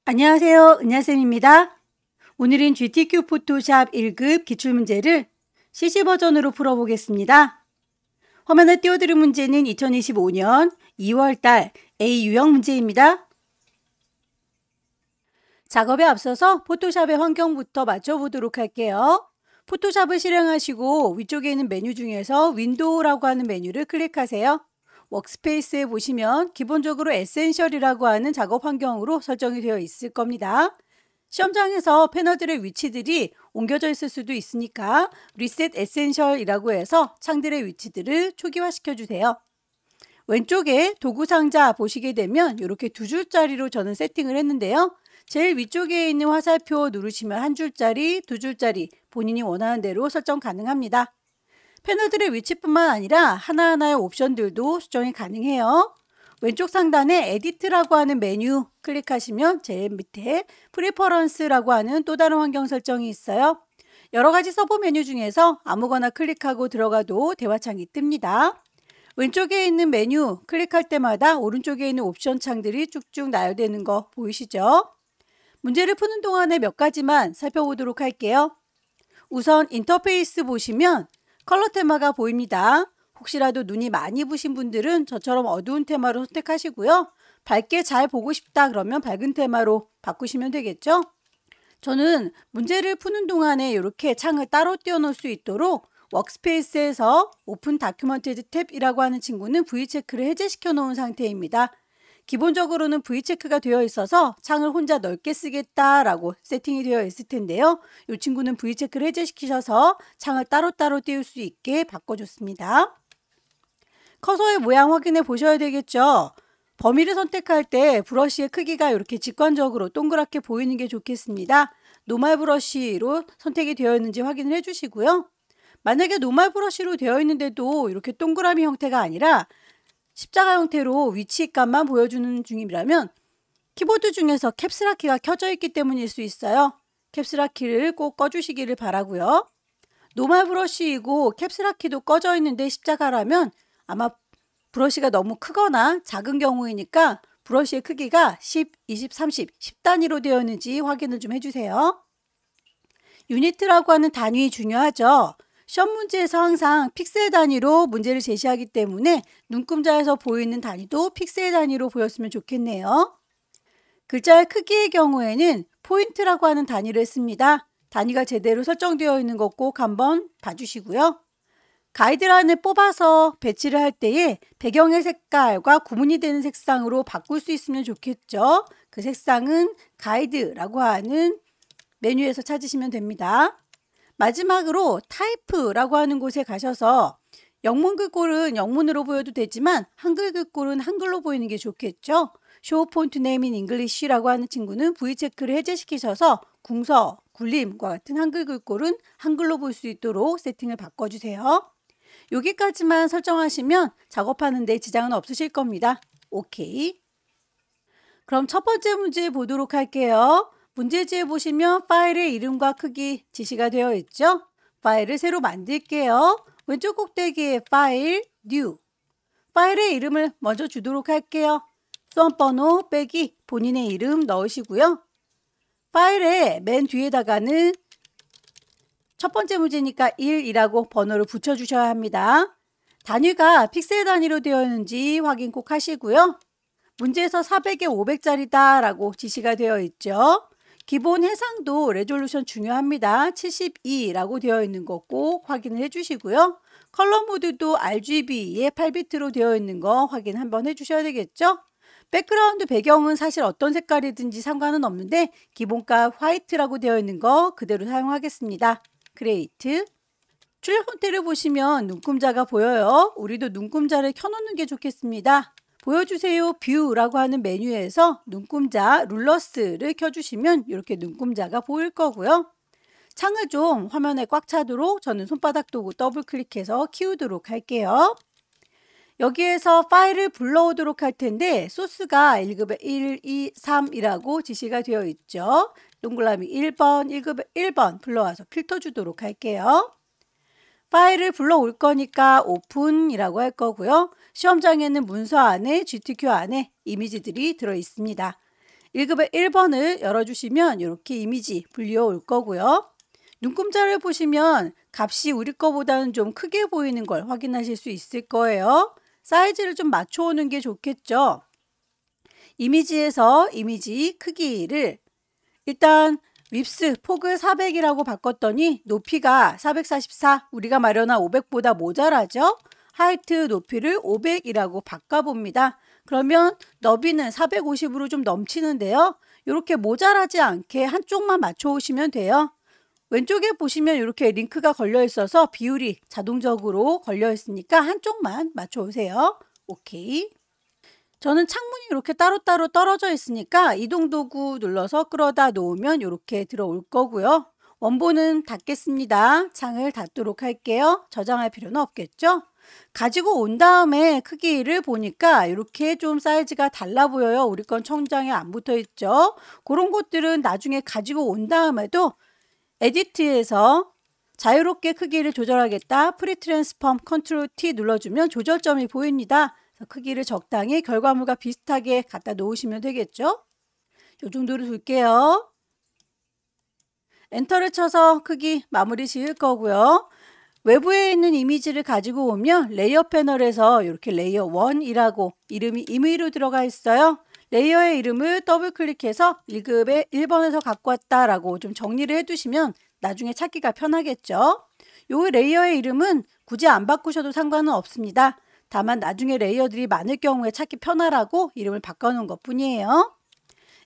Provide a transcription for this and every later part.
안녕하세요. 은하쌤입니다. 오늘은 GTQ 포토샵 1급 기출문제를 CC 버전으로 풀어보겠습니다. 화면에 띄워드린 문제는 2025년 2월달 A 유형 문제입니다. 작업에 앞서서 포토샵의 환경부터 맞춰보도록 할게요. 포토샵을 실행하시고 위쪽에 있는 메뉴 중에서 윈도우라고 하는 메뉴를 클릭하세요. 워크스페이스에 보시면 기본적으로 에센셜이라고 하는 작업 환경으로 설정이 되어 있을 겁니다. 시험장에서 패널들의 위치들이 옮겨져 있을 수도 있으니까 리셋 에센셜이라고 해서 창들의 위치들을 초기화시켜 주세요. 왼쪽에 도구 상자 보시게 되면 이렇게 두 줄짜리로 저는 세팅을 했는데요. 제일 위쪽에 있는 화살표 누르시면 한 줄짜리, 두 줄짜리 본인이 원하는 대로 설정 가능합니다. 패널들의 위치뿐만 아니라 하나하나의 옵션들도 수정이 가능해요. 왼쪽 상단에 에디트라고 하는 메뉴 클릭하시면 제일 밑에 프리퍼런스라고 하는 또 다른 환경 설정이 있어요. 여러 가지 서브 메뉴 중에서 아무거나 클릭하고 들어가도 대화창이 뜹니다. 왼쪽에 있는 메뉴 클릭할 때마다 오른쪽에 있는 옵션 창들이 쭉쭉 나열되는 거 보이시죠? 문제를 푸는 동안에 몇 가지만 살펴보도록 할게요. 우선 인터페이스 보시면 컬러 테마가 보입니다. 혹시라도 눈이 많이 부신 분들은 저처럼 어두운 테마로 선택하시고요. 밝게 잘 보고 싶다 그러면 밝은 테마로 바꾸시면 되겠죠. 저는 문제를 푸는 동안에 이렇게 창을 따로 띄워놓을 수 있도록 워크스페이스에서 오픈 다큐먼티드 탭이라고 하는 친구는 V체크를 해제시켜 놓은 상태입니다. 기본적으로는 V체크가 되어 있어서 창을 혼자 넓게 쓰겠다라고 세팅이 되어 있을 텐데요. 이 친구는 V체크를 해제시키셔서 창을 따로따로 띄울 수 있게 바꿔줬습니다. 커서의 모양 확인해 보셔야 되겠죠. 범위를 선택할 때 브러쉬의 크기가 이렇게 직관적으로 동그랗게 보이는 게 좋겠습니다. 노멀 브러쉬로 선택이 되어 있는지 확인을 해주시고요. 만약에 노멀 브러쉬로 되어 있는데도 이렇게 동그라미 형태가 아니라 십자가 형태로 위치값만 보여주는 중이라면 키보드 중에서 캡스락 키가 켜져 있기 때문일 수 있어요. 캡스락 키를 꼭 꺼주시기를 바라고요. 노멀 브러쉬이고 캡스락 키도 꺼져 있는데 십자가라면 아마 브러쉬가 너무 크거나 작은 경우이니까 브러쉬의 크기가 10, 20, 30, 10단위로 되어 있는지 확인을 좀 해주세요. 유니트라고 하는 단위 중요하죠. 시험 문제에서 항상 픽셀 단위로 문제를 제시하기 때문에 눈금자에서 보이는 단위도 픽셀 단위로 보였으면 좋겠네요. 글자의 크기의 경우에는 포인트라고 하는 단위를 씁니다. 단위가 제대로 설정되어 있는 거 꼭 한번 봐주시고요. 가이드라인을 뽑아서 배치를 할 때에 배경의 색깔과 구분이 되는 색상으로 바꿀 수 있으면 좋겠죠. 그 색상은 가이드라고 하는 메뉴에서 찾으시면 됩니다. 마지막으로 타이프라고 하는 곳에 가셔서 영문 글꼴은 영문으로 보여도 되지만 한글 글꼴은 한글로 보이는 게 좋겠죠. Show Font Name in English라고 하는 친구는 V체크를 해제시키셔서 궁서, 굴림과 같은 한글 글꼴은 한글로 볼 수 있도록 세팅을 바꿔주세요. 여기까지만 설정하시면 작업하는 데 지장은 없으실 겁니다. 오케이. 그럼 첫 번째 문제 보도록 할게요. 문제지에 보시면 파일의 이름과 크기 지시가 되어 있죠. 파일을 새로 만들게요. 왼쪽 꼭대기에 파일, 뉴. 파일의 이름을 먼저 주도록 할게요. 수험번호 빼기 본인의 이름 넣으시고요. 파일의 맨 뒤에다가는 첫 번째 문제니까 1이라고 번호를 붙여주셔야 합니다. 단위가 픽셀 단위로 되어 있는지 확인 꼭 하시고요. 문제에서 400에 500짜리다 라고 지시가 되어 있죠. 기본 해상도 레졸루션 중요합니다. 72라고 되어 있는 거 꼭 확인을 해주시고요. 컬러 모드도 RGB에 8비트로 되어 있는 거 확인 한번 해주셔야 되겠죠. 백그라운드 배경은 사실 어떤 색깔이든지 상관은 없는데 기본값 화이트라고 되어 있는 거 그대로 사용하겠습니다. 크리에이트. 출력 형태를 보시면 눈금자가 보여요. 우리도 눈금자를 켜놓는 게 좋겠습니다. 보여주세요 뷰라고 하는 메뉴에서 눈금자 룰러스를 켜주시면 이렇게 눈금자가 보일 거고요. 창을 좀 화면에 꽉 차도록 저는 손바닥 도구 더블 클릭해서 키우도록 할게요. 여기에서 파일을 불러오도록 할 텐데 소스가 1급에 1, 2, 3이라고 지시가 되어 있죠. 동그라미 1번, 1급에 1번 불러와서 필터 주도록 할게요. 파일을 불러올 거니까 오픈이라고 할 거고요. 시험장에는 문서 안에 GTQ 안에 이미지들이 들어 있습니다. 1급의 1번을 열어주시면 이렇게 이미지 불려올 거고요. 눈금자를 보시면 값이 우리 거보다는 좀 크게 보이는 걸 확인하실 수 있을 거예요. 사이즈를 좀 맞춰오는 게 좋겠죠. 이미지에서 이미지 크기를 일단 윕스 폭을 400이라고 바꿨더니 높이가 444, 우리가 마련한 500보다 모자라죠. 하이트 높이를 500이라고 바꿔봅니다. 그러면 너비는 450으로 좀 넘치는데요. 이렇게 모자라지 않게 한쪽만 맞춰 오시면 돼요. 왼쪽에 보시면 이렇게 링크가 걸려 있어서 비율이 자동적으로 걸려 있으니까 한쪽만 맞춰 오세요. 오케이. 저는 창문이 이렇게 따로따로 떨어져 있으니까 이동 도구 눌러서 끌어다 놓으면 이렇게 들어올 거고요. 원본은 닫겠습니다. 창을 닫도록 할게요. 저장할 필요는 없겠죠? 가지고 온 다음에 크기를 보니까 이렇게 좀 사이즈가 달라 보여요. 우리 건 천장에 안 붙어 있죠. 그런 것들은 나중에 가지고 온 다음에도 에디트에서 자유롭게 크기를 조절하겠다. 프리 트랜스폼 컨트롤 T 눌러주면 조절점이 보입니다. 크기를 적당히 결과물과 비슷하게 갖다 놓으시면 되겠죠. 이 정도로 둘게요. 엔터를 쳐서 크기 마무리 지을 거고요. 외부에 있는 이미지를 가지고 오면 레이어 패널에서 이렇게 레이어 1이라고 이름이 임의로 들어가 있어요. 레이어의 이름을 더블 클릭해서 1급의 1번에서 갖고 왔다라고 좀 정리를 해두시면 나중에 찾기가 편하겠죠. 이 레이어의 이름은 굳이 안 바꾸셔도 상관은 없습니다. 다만 나중에 레이어들이 많을 경우에 찾기 편하라고 이름을 바꿔놓은 것 뿐이에요.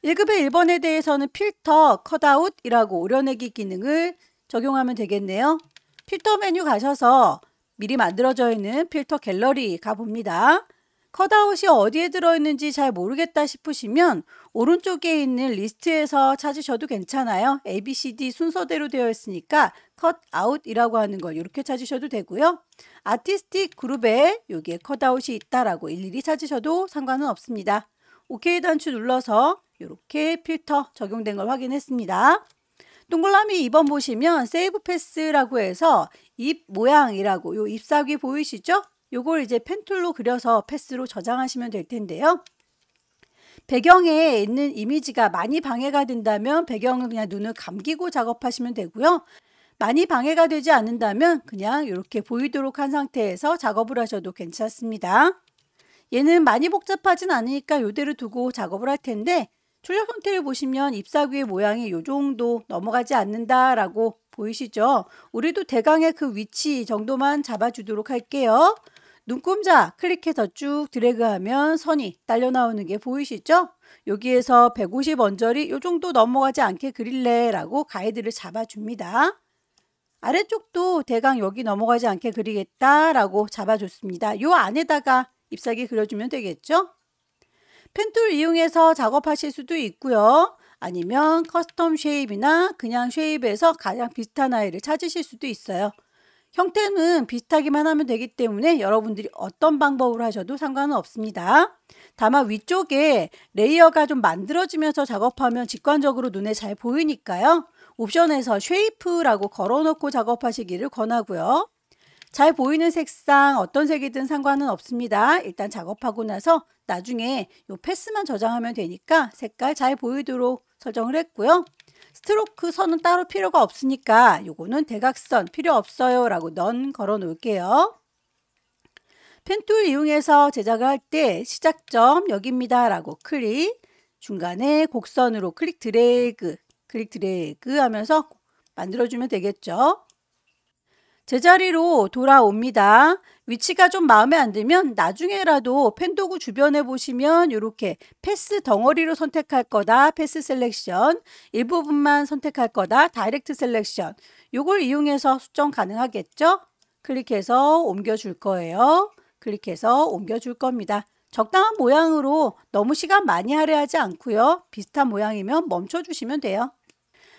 1급의 1번에 대해서는 필터 컷아웃이라고 오려내기 기능을 적용하면 되겠네요. 필터 메뉴 가셔서 미리 만들어져 있는 필터 갤러리 가봅니다. 컷아웃이 어디에 들어있는지 잘 모르겠다 싶으시면 오른쪽에 있는 리스트에서 찾으셔도 괜찮아요. ABCD 순서대로 되어 있으니까 컷아웃이라고 하는 걸 이렇게 찾으셔도 되고요. 아티스틱 그룹에 여기에 컷아웃이 있다라고 일일이 찾으셔도 상관은 없습니다. OK 단추 눌러서 이렇게 필터 적용된 걸 확인했습니다. 동그라미 2번 보시면 세이브 패스라고 해서 잎 모양이라고 요 잎사귀 보이시죠? 요걸 이제 펜툴로 그려서 패스로 저장하시면 될 텐데요. 배경에 있는 이미지가 많이 방해가 된다면 배경은 그냥 눈을 감기고 작업하시면 되고요. 많이 방해가 되지 않는다면 그냥 이렇게 보이도록 한 상태에서 작업을 하셔도 괜찮습니다. 얘는 많이 복잡하진 않으니까 이대로 두고 작업을 할 텐데 출력 형태를 보시면 잎사귀의 모양이 이 정도 넘어가지 않는다라고 보이시죠? 우리도 대강의 그 위치 정도만 잡아주도록 할게요. 눈금자 클릭해서 쭉 드래그하면 선이 딸려 나오는 게 보이시죠? 여기에서 150 언저리 이 정도 넘어가지 않게 그릴래 라고 가이드를 잡아줍니다. 아래쪽도 대강 여기 넘어가지 않게 그리겠다 라고 잡아줬습니다. 이 안에다가 잎사귀 그려주면 되겠죠? 펜툴 이용해서 작업하실 수도 있고요. 아니면 커스텀 쉐입이나 그냥 쉐입에서 가장 비슷한 아이를 찾으실 수도 있어요. 형태는 비슷하기만 하면 되기 때문에 여러분들이 어떤 방법으로 하셔도 상관은 없습니다. 다만 위쪽에 레이어가 좀 만들어지면서 작업하면 직관적으로 눈에 잘 보이니까요. 옵션에서 쉐이프라고 걸어놓고 작업하시기를 권하고요. 잘 보이는 색상 어떤 색이든 상관은 없습니다. 일단 작업하고 나서 나중에 요 패스만 저장하면 되니까 색깔 잘 보이도록 설정을 했고요. 스트로크 선은 따로 필요가 없으니까 요거는 대각선 필요 없어요 라고 넌 걸어 놓을게요. 펜툴 이용해서 제작을 할 때 시작점 여기입니다 라고 클릭, 중간에 곡선으로 클릭 드래그 하면서 만들어주면 되겠죠. 제자리로 돌아옵니다. 위치가 좀 마음에 안 들면 나중에라도 펜도구 주변에 보시면 이렇게 패스 덩어리로 선택할 거다. 패스 셀렉션. 일부분만 선택할 거다. 다이렉트 셀렉션. 이걸 이용해서 수정 가능하겠죠? 클릭해서 옮겨줄 거예요. 클릭해서 옮겨줄 겁니다. 적당한 모양으로 너무 시간 많이 할애하지 않고요. 비슷한 모양이면 멈춰주시면 돼요.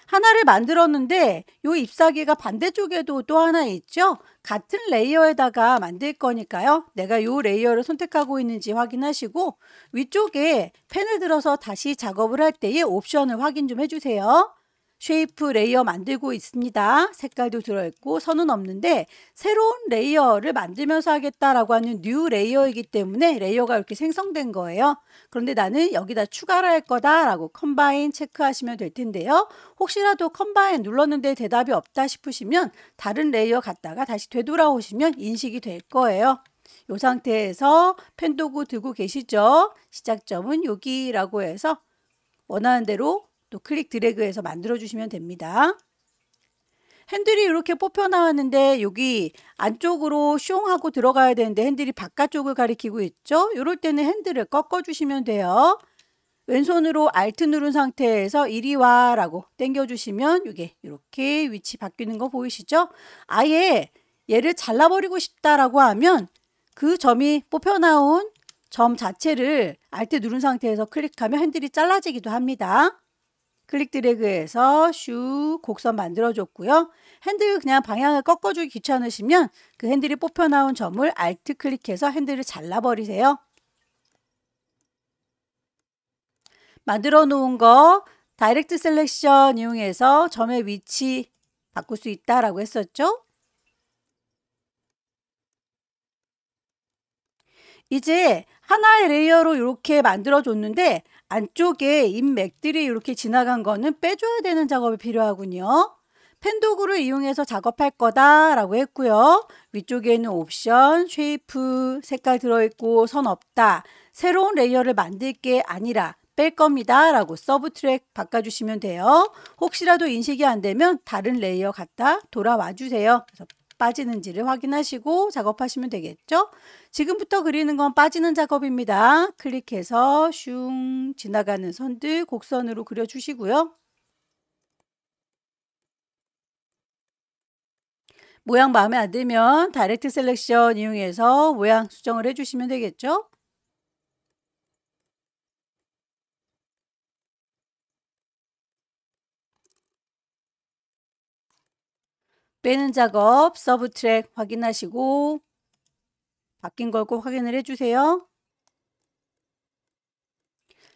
하나를 만들었는데 이 잎사귀가 반대쪽에도 또 하나 있죠. 같은 레이어에다가 만들 거니까요. 내가 이 레이어를 선택하고 있는지 확인하시고 위쪽에 펜을 들어서 다시 작업을 할 때의 옵션을 확인 좀 해주세요. 쉐이프 레이어 만들고 있습니다. 색깔도 들어있고 선은 없는데 새로운 레이어를 만들면서 하겠다라고 하는 뉴 레이어이기 때문에 레이어가 이렇게 생성된 거예요. 그런데 나는 여기다 추가를 할 거다라고 컴바인 체크하시면 될 텐데요. 혹시라도 컴바인 눌렀는데 대답이 없다 싶으시면 다른 레이어 갔다가 다시 되돌아오시면 인식이 될 거예요. 이 상태에서 펜 도구 들고 계시죠? 시작점은 여기라고 해서 원하는 대로 또 클릭 드래그해서 만들어 주시면 됩니다. 핸들이 이렇게 뽑혀 나왔는데 여기 안쪽으로 슝 하고 들어가야 되는데 핸들이 바깥쪽을 가리키고 있죠? 이럴 때는 핸들을 꺾어 주시면 돼요. 왼손으로 Alt 누른 상태에서 이리 와 라고 당겨 주시면 이게 이렇게 위치 바뀌는 거 보이시죠? 아예 얘를 잘라버리고 싶다라고 하면 그 점이 뽑혀 나온 점 자체를 Alt 누른 상태에서 클릭하면 핸들이 잘라지기도 합니다. 클릭 드래그해서 슉 곡선 만들어 줬고요. 핸들 그냥 방향을 꺾어주기 귀찮으시면 그 핸들이 뽑혀 나온 점을 Alt 클릭해서 핸들을 잘라버리세요. 만들어 놓은 거 다이렉트 셀렉션 이용해서 점의 위치 바꿀 수 있다라고 했었죠. 이제 하나의 레이어로 이렇게 만들어 줬는데 안쪽에 인맥들이 이렇게 지나간 거는 빼줘야 되는 작업이 필요하군요. 펜 도구를 이용해서 작업할 거다라고 했고요. 위쪽에는 옵션, 쉐이프, 색깔 들어있고 선 없다. 새로운 레이어를 만들 게 아니라 뺄 겁니다 라고 서브 트랙 바꿔주시면 돼요. 혹시라도 인식이 안 되면 다른 레이어 갖다 돌아와 주세요. 그래서 빠지는지를 확인하시고 작업하시면 되겠죠. 지금부터 그리는 건 빠지는 작업입니다. 클릭해서 슝 지나가는 선들 곡선으로 그려주시고요. 모양 마음에 안 들면 다이렉트 셀렉션 이용해서 모양 수정을 해주시면 되겠죠. 빼는 작업 서브 트랙 확인하시고 바뀐 걸 꼭 확인을 해주세요.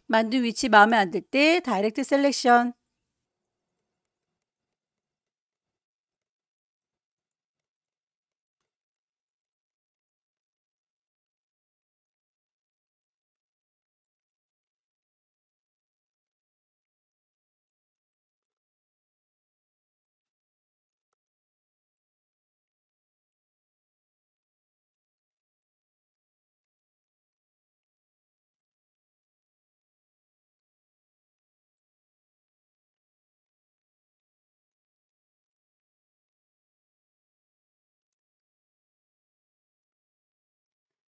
만든 위치 마음에 안 들 때 다이렉트 셀렉션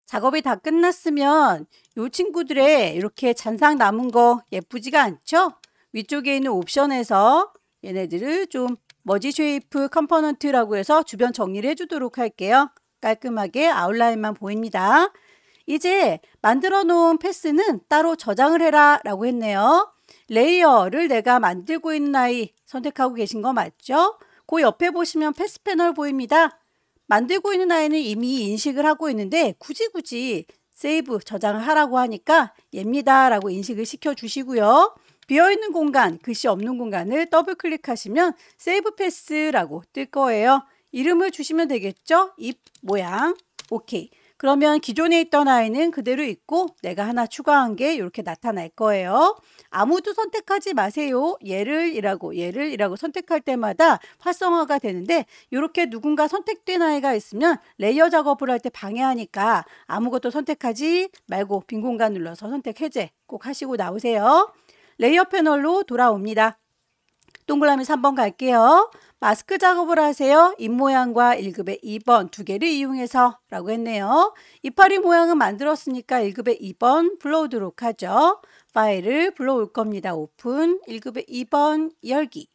작업이 다 끝났으면 이 친구들의 이렇게 잔상 남은 거 예쁘지가 않죠? 위쪽에 있는 옵션에서 얘네들을 좀 머지 쉐이프 컴포넌트라고 해서 주변 정리를 해주도록 할게요. 깔끔하게 아웃라인만 보입니다. 이제 만들어 놓은 패스는 따로 저장을 해라 라고 했네요. 레이어를 내가 만들고 있는 아이 선택하고 계신 거 맞죠? 그 옆에 보시면 패스 패널 보입니다. 만들고 있는 아이는 이미 인식을 하고 있는데 굳이 세이브 저장을 하라고 하니까 얘입니다 라고 인식을 시켜 주시고요. 비어있는 공간, 글씨 없는 공간을 더블 클릭하시면 세이브 패스라고 뜰 거예요. 이름을 주시면 되겠죠? 입 모양. 오케이. 그러면 기존에 있던 아이는 그대로 있고 내가 하나 추가한 게 이렇게 나타날 거예요. 아무도 선택하지 마세요. 얘를 이라고 선택할 때마다 활성화가 되는데 이렇게 누군가 선택된 아이가 있으면 레이어 작업을 할 때 방해하니까 아무것도 선택하지 말고 빈 공간 눌러서 선택 해제 꼭 하시고 나오세요. 레이어 패널로 돌아옵니다. 동그라미 3번 갈게요. 마스크 작업을 하세요. 입모양과 1급의 2번 두 개를 이용해서 라고 했네요. 이파리 모양은 만들었으니까 1급의 2번 불러오도록 하죠. 파일을 불러올 겁니다. 오픈 1급의 2번 열기.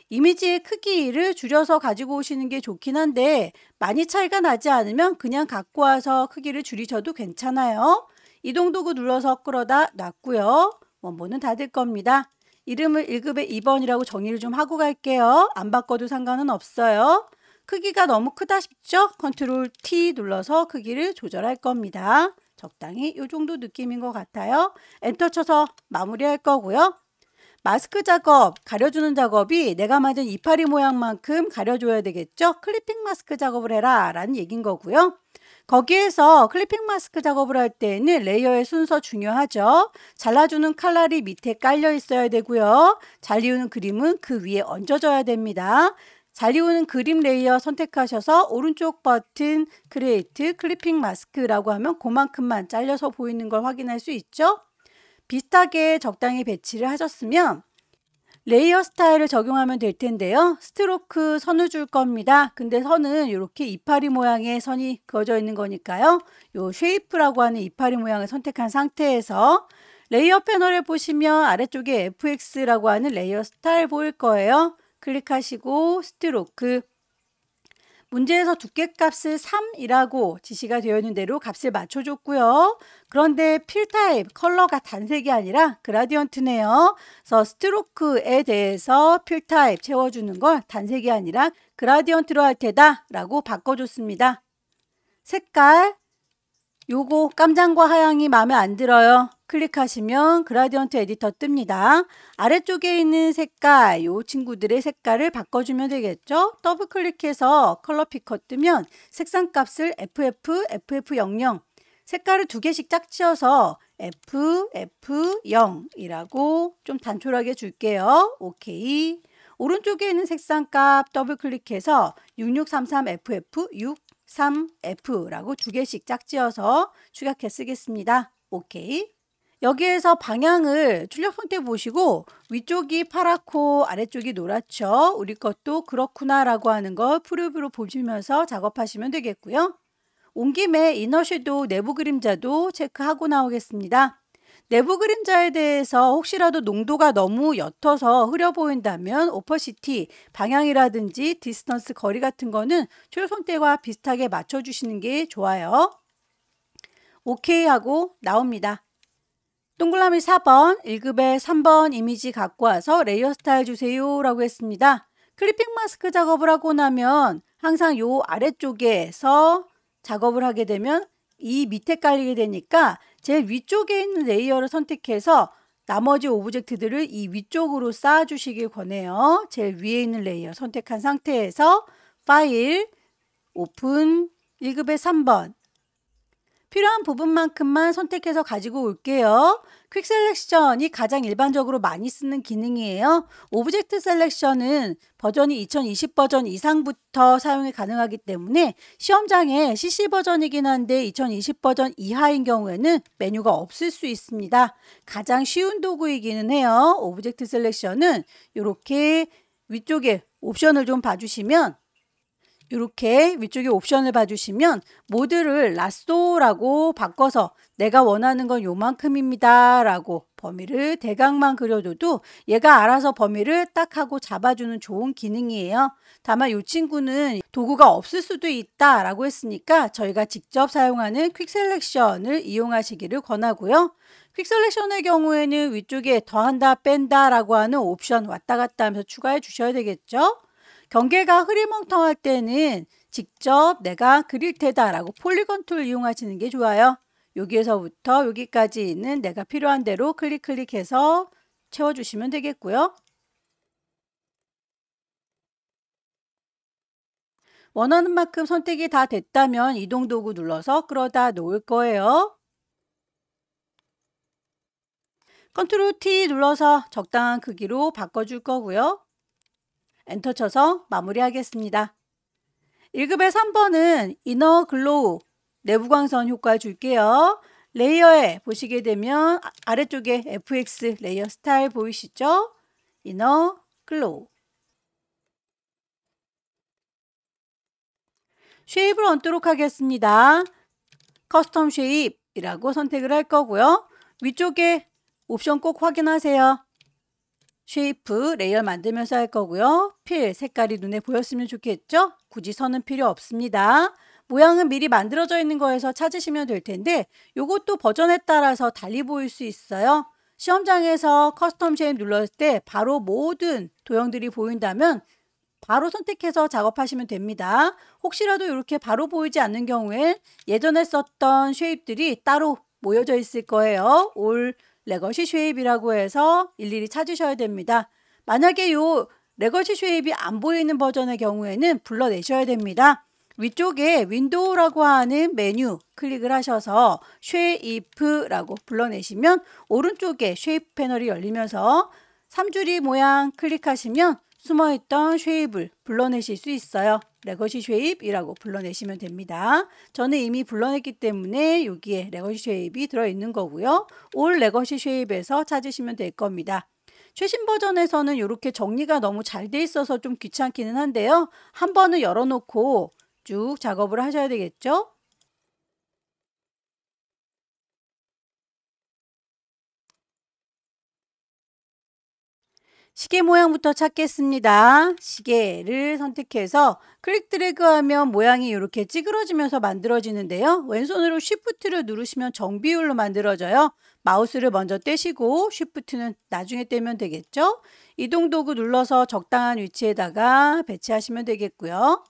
이미지의 크기를 줄여서 가지고 오시는 게 좋긴 한데 많이 차이가 나지 않으면 그냥 갖고 와서 크기를 줄이셔도 괜찮아요. 이동 도구 눌러서 끌어다 놨고요. 원본은 닫을 겁니다. 이름을 1급의 2번이라고 정의를 좀 하고 갈게요. 안 바꿔도 상관은 없어요. 크기가 너무 크다 싶죠? 컨트롤 T 눌러서 크기를 조절할 겁니다. 적당히 이 정도 느낌인 것 같아요. 엔터 쳐서 마무리할 거고요. 마스크 작업, 가려주는 작업이 내가 만든 이파리 모양만큼 가려줘야 되겠죠? 클리핑 마스크 작업을 해라 라는 얘기인 거고요. 거기에서 클리핑 마스크 작업을 할 때는 레이어의 순서 중요하죠. 잘라주는 칼날이 밑에 깔려 있어야 되고요. 잘리우는 그림은 그 위에 얹어져야 됩니다. 잘리우는 그림 레이어 선택하셔서 오른쪽 버튼 크리에이트 클리핑 마스크라고 하면 그만큼만 잘려서 보이는 걸 확인할 수 있죠. 비슷하게 적당히 배치를 하셨으면 레이어 스타일을 적용하면 될 텐데요. 스트로크 선을 줄 겁니다. 근데 선은 이렇게 이파리 모양의 선이 그어져 있는 거니까요. 요 쉐이프라고 하는 이파리 모양을 선택한 상태에서 레이어 패널에 보시면 아래쪽에 FX라고 하는 레이어 스타일 보일 거예요. 클릭하시고 스트로크. 문제에서 두께값을 3이라고 지시가 되어 있는 대로 값을 맞춰줬고요. 그런데 필 타입, 컬러가 단색이 아니라 그라디언트네요. 그래서 스트로크에 대해서 필 타입 채워주는 걸 단색이 아니라 그라디언트로 할 테다 라고 바꿔줬습니다. 색깔, 요거 깜장과 하양이 마음에 안 들어요. 클릭하시면 그라디언트 에디터 뜹니다. 아래쪽에 있는 색깔, 요 친구들의 색깔을 바꿔주면 되겠죠. 더블 클릭해서 컬러 피커 뜨면 색상 값을 FF, FF00 색깔을 두 개씩 짝지어서 FF0이라고 좀 단촐하게 줄게요. 오케이. 오른쪽에 있는 색상 값 더블 클릭해서 6633FF63F라고 두 개씩 짝지어서 축약해 쓰겠습니다. 오케이. 여기에서 방향을 출력 선택 보시고 위쪽이 파랗고 아래쪽이 노랗죠. 우리 것도 그렇구나 라고 하는 걸 프리뷰로 보시면서 작업하시면 되겠고요. 온 김에 이너 섀도우 내부 그림자도 체크하고 나오겠습니다. 내부 그림자에 대해서 혹시라도 농도가 너무 옅어서 흐려 보인다면 오퍼시티, 방향이라든지 디스턴스, 거리 같은 거는 출력 선택과 비슷하게 맞춰주시는 게 좋아요. 오케이 하고 나옵니다. 동그라미 4번, 1급에 3번 이미지 갖고 와서 레이어 스타일 주세요 라고 했습니다. 클리핑 마스크 작업을 하고 나면 항상 요 아래쪽에서 작업을 하게 되면 이 밑에 깔리게 되니까 제일 위쪽에 있는 레이어를 선택해서 나머지 오브젝트들을 이 위쪽으로 쌓아주시길 권해요. 제일 위에 있는 레이어 선택한 상태에서 파일, 오픈, 1급에 3번 필요한 부분만큼만 선택해서 가지고 올게요. 퀵 셀렉션이 가장 일반적으로 많이 쓰는 기능이에요. 오브젝트 셀렉션은 버전이 2020 버전 이상부터 사용이 가능하기 때문에 시험장에 CC 버전이긴 한데 2020 버전 이하인 경우에는 메뉴가 없을 수 있습니다. 가장 쉬운 도구이기는 해요. 오브젝트 셀렉션은 이렇게 위쪽에 옵션을 좀 봐주시면 이렇게 위쪽에 옵션을 봐주시면 모드를 라쏘라고 바꿔서 내가 원하는 건 요만큼입니다 라고 범위를 대각만 그려줘도 얘가 알아서 범위를 딱 하고 잡아주는 좋은 기능이에요. 다만 이 친구는 도구가 없을 수도 있다 라고 했으니까 저희가 직접 사용하는 퀵 셀렉션을 이용하시기를 권하고요. 퀵 셀렉션의 경우에는 위쪽에 더한다 뺀다 라고 하는 옵션 왔다 갔다 하면서 추가해 주셔야 되겠죠. 경계가 흐리멍텅할 때는 직접 내가 그릴 테다 라고 폴리건 툴 이용하시는 게 좋아요. 여기에서부터 여기까지 있는 내가 필요한 대로 클릭해서 채워주시면 되겠고요. 원하는 만큼 선택이 다 됐다면 이동 도구 눌러서 끌어다 놓을 거예요. 컨트롤 T 눌러서 적당한 크기로 바꿔줄 거고요. 엔터 쳐서 마무리하겠습니다. 1급의 3번은 이너 글로우 내부 광선 효과 줄게요. 레이어에 보시게 되면 아래쪽에 FX 레이어 스타일 보이시죠? 이너 글로우. 쉐입을 얹도록 하겠습니다. 커스텀 쉐입이라고 선택을 할 거고요. 위쪽에 옵션 꼭 확인하세요. 쉐이프 레이어 만들면서 할 거고요. 필 색깔이 눈에 보였으면 좋겠죠? 굳이 선은 필요 없습니다. 모양은 미리 만들어져 있는 거에서 찾으시면 될 텐데 이것도 버전에 따라서 달리 보일 수 있어요. 시험장에서 커스텀 쉐입 눌렀을 때 바로 모든 도형들이 보인다면 바로 선택해서 작업하시면 됩니다. 혹시라도 이렇게 바로 보이지 않는 경우에 예전에 썼던 쉐입들이 따로 모여져 있을 거예요. 올 레거시 쉐입이라고 해서 일일이 찾으셔야 됩니다. 만약에 요 레거시 쉐입이 안 보이는 버전의 경우에는 불러내셔야 됩니다. 위쪽에 윈도우라고 하는 메뉴 클릭을 하셔서 쉐이프라고 불러내시면 오른쪽에 쉐이프 패널이 열리면서 3줄이 모양 클릭하시면 숨어있던 쉐입을 불러내실 수 있어요. 레거시 쉐입이라고 불러내시면 됩니다. 저는 이미 불러냈기 때문에 여기에 레거시 쉐입이 들어있는 거고요. 올 레거시 쉐입에서 찾으시면 될 겁니다. 최신 버전에서는 이렇게 정리가 너무 잘 돼 있어서 좀 귀찮기는 한데요. 한 번은 열어놓고 쭉 작업을 하셔야 되겠죠? 시계 모양부터 찾겠습니다. 시계를 선택해서 클릭 드래그 하면 모양이 이렇게 찌그러지면서 만들어지는데요. 왼손으로 Shift를 누르시면 정비율로 만들어져요. 마우스를 먼저 떼시고 Shift는 나중에 떼면 되겠죠? 이동 도구 눌러서 적당한 위치에다가 배치하시면 되겠고요.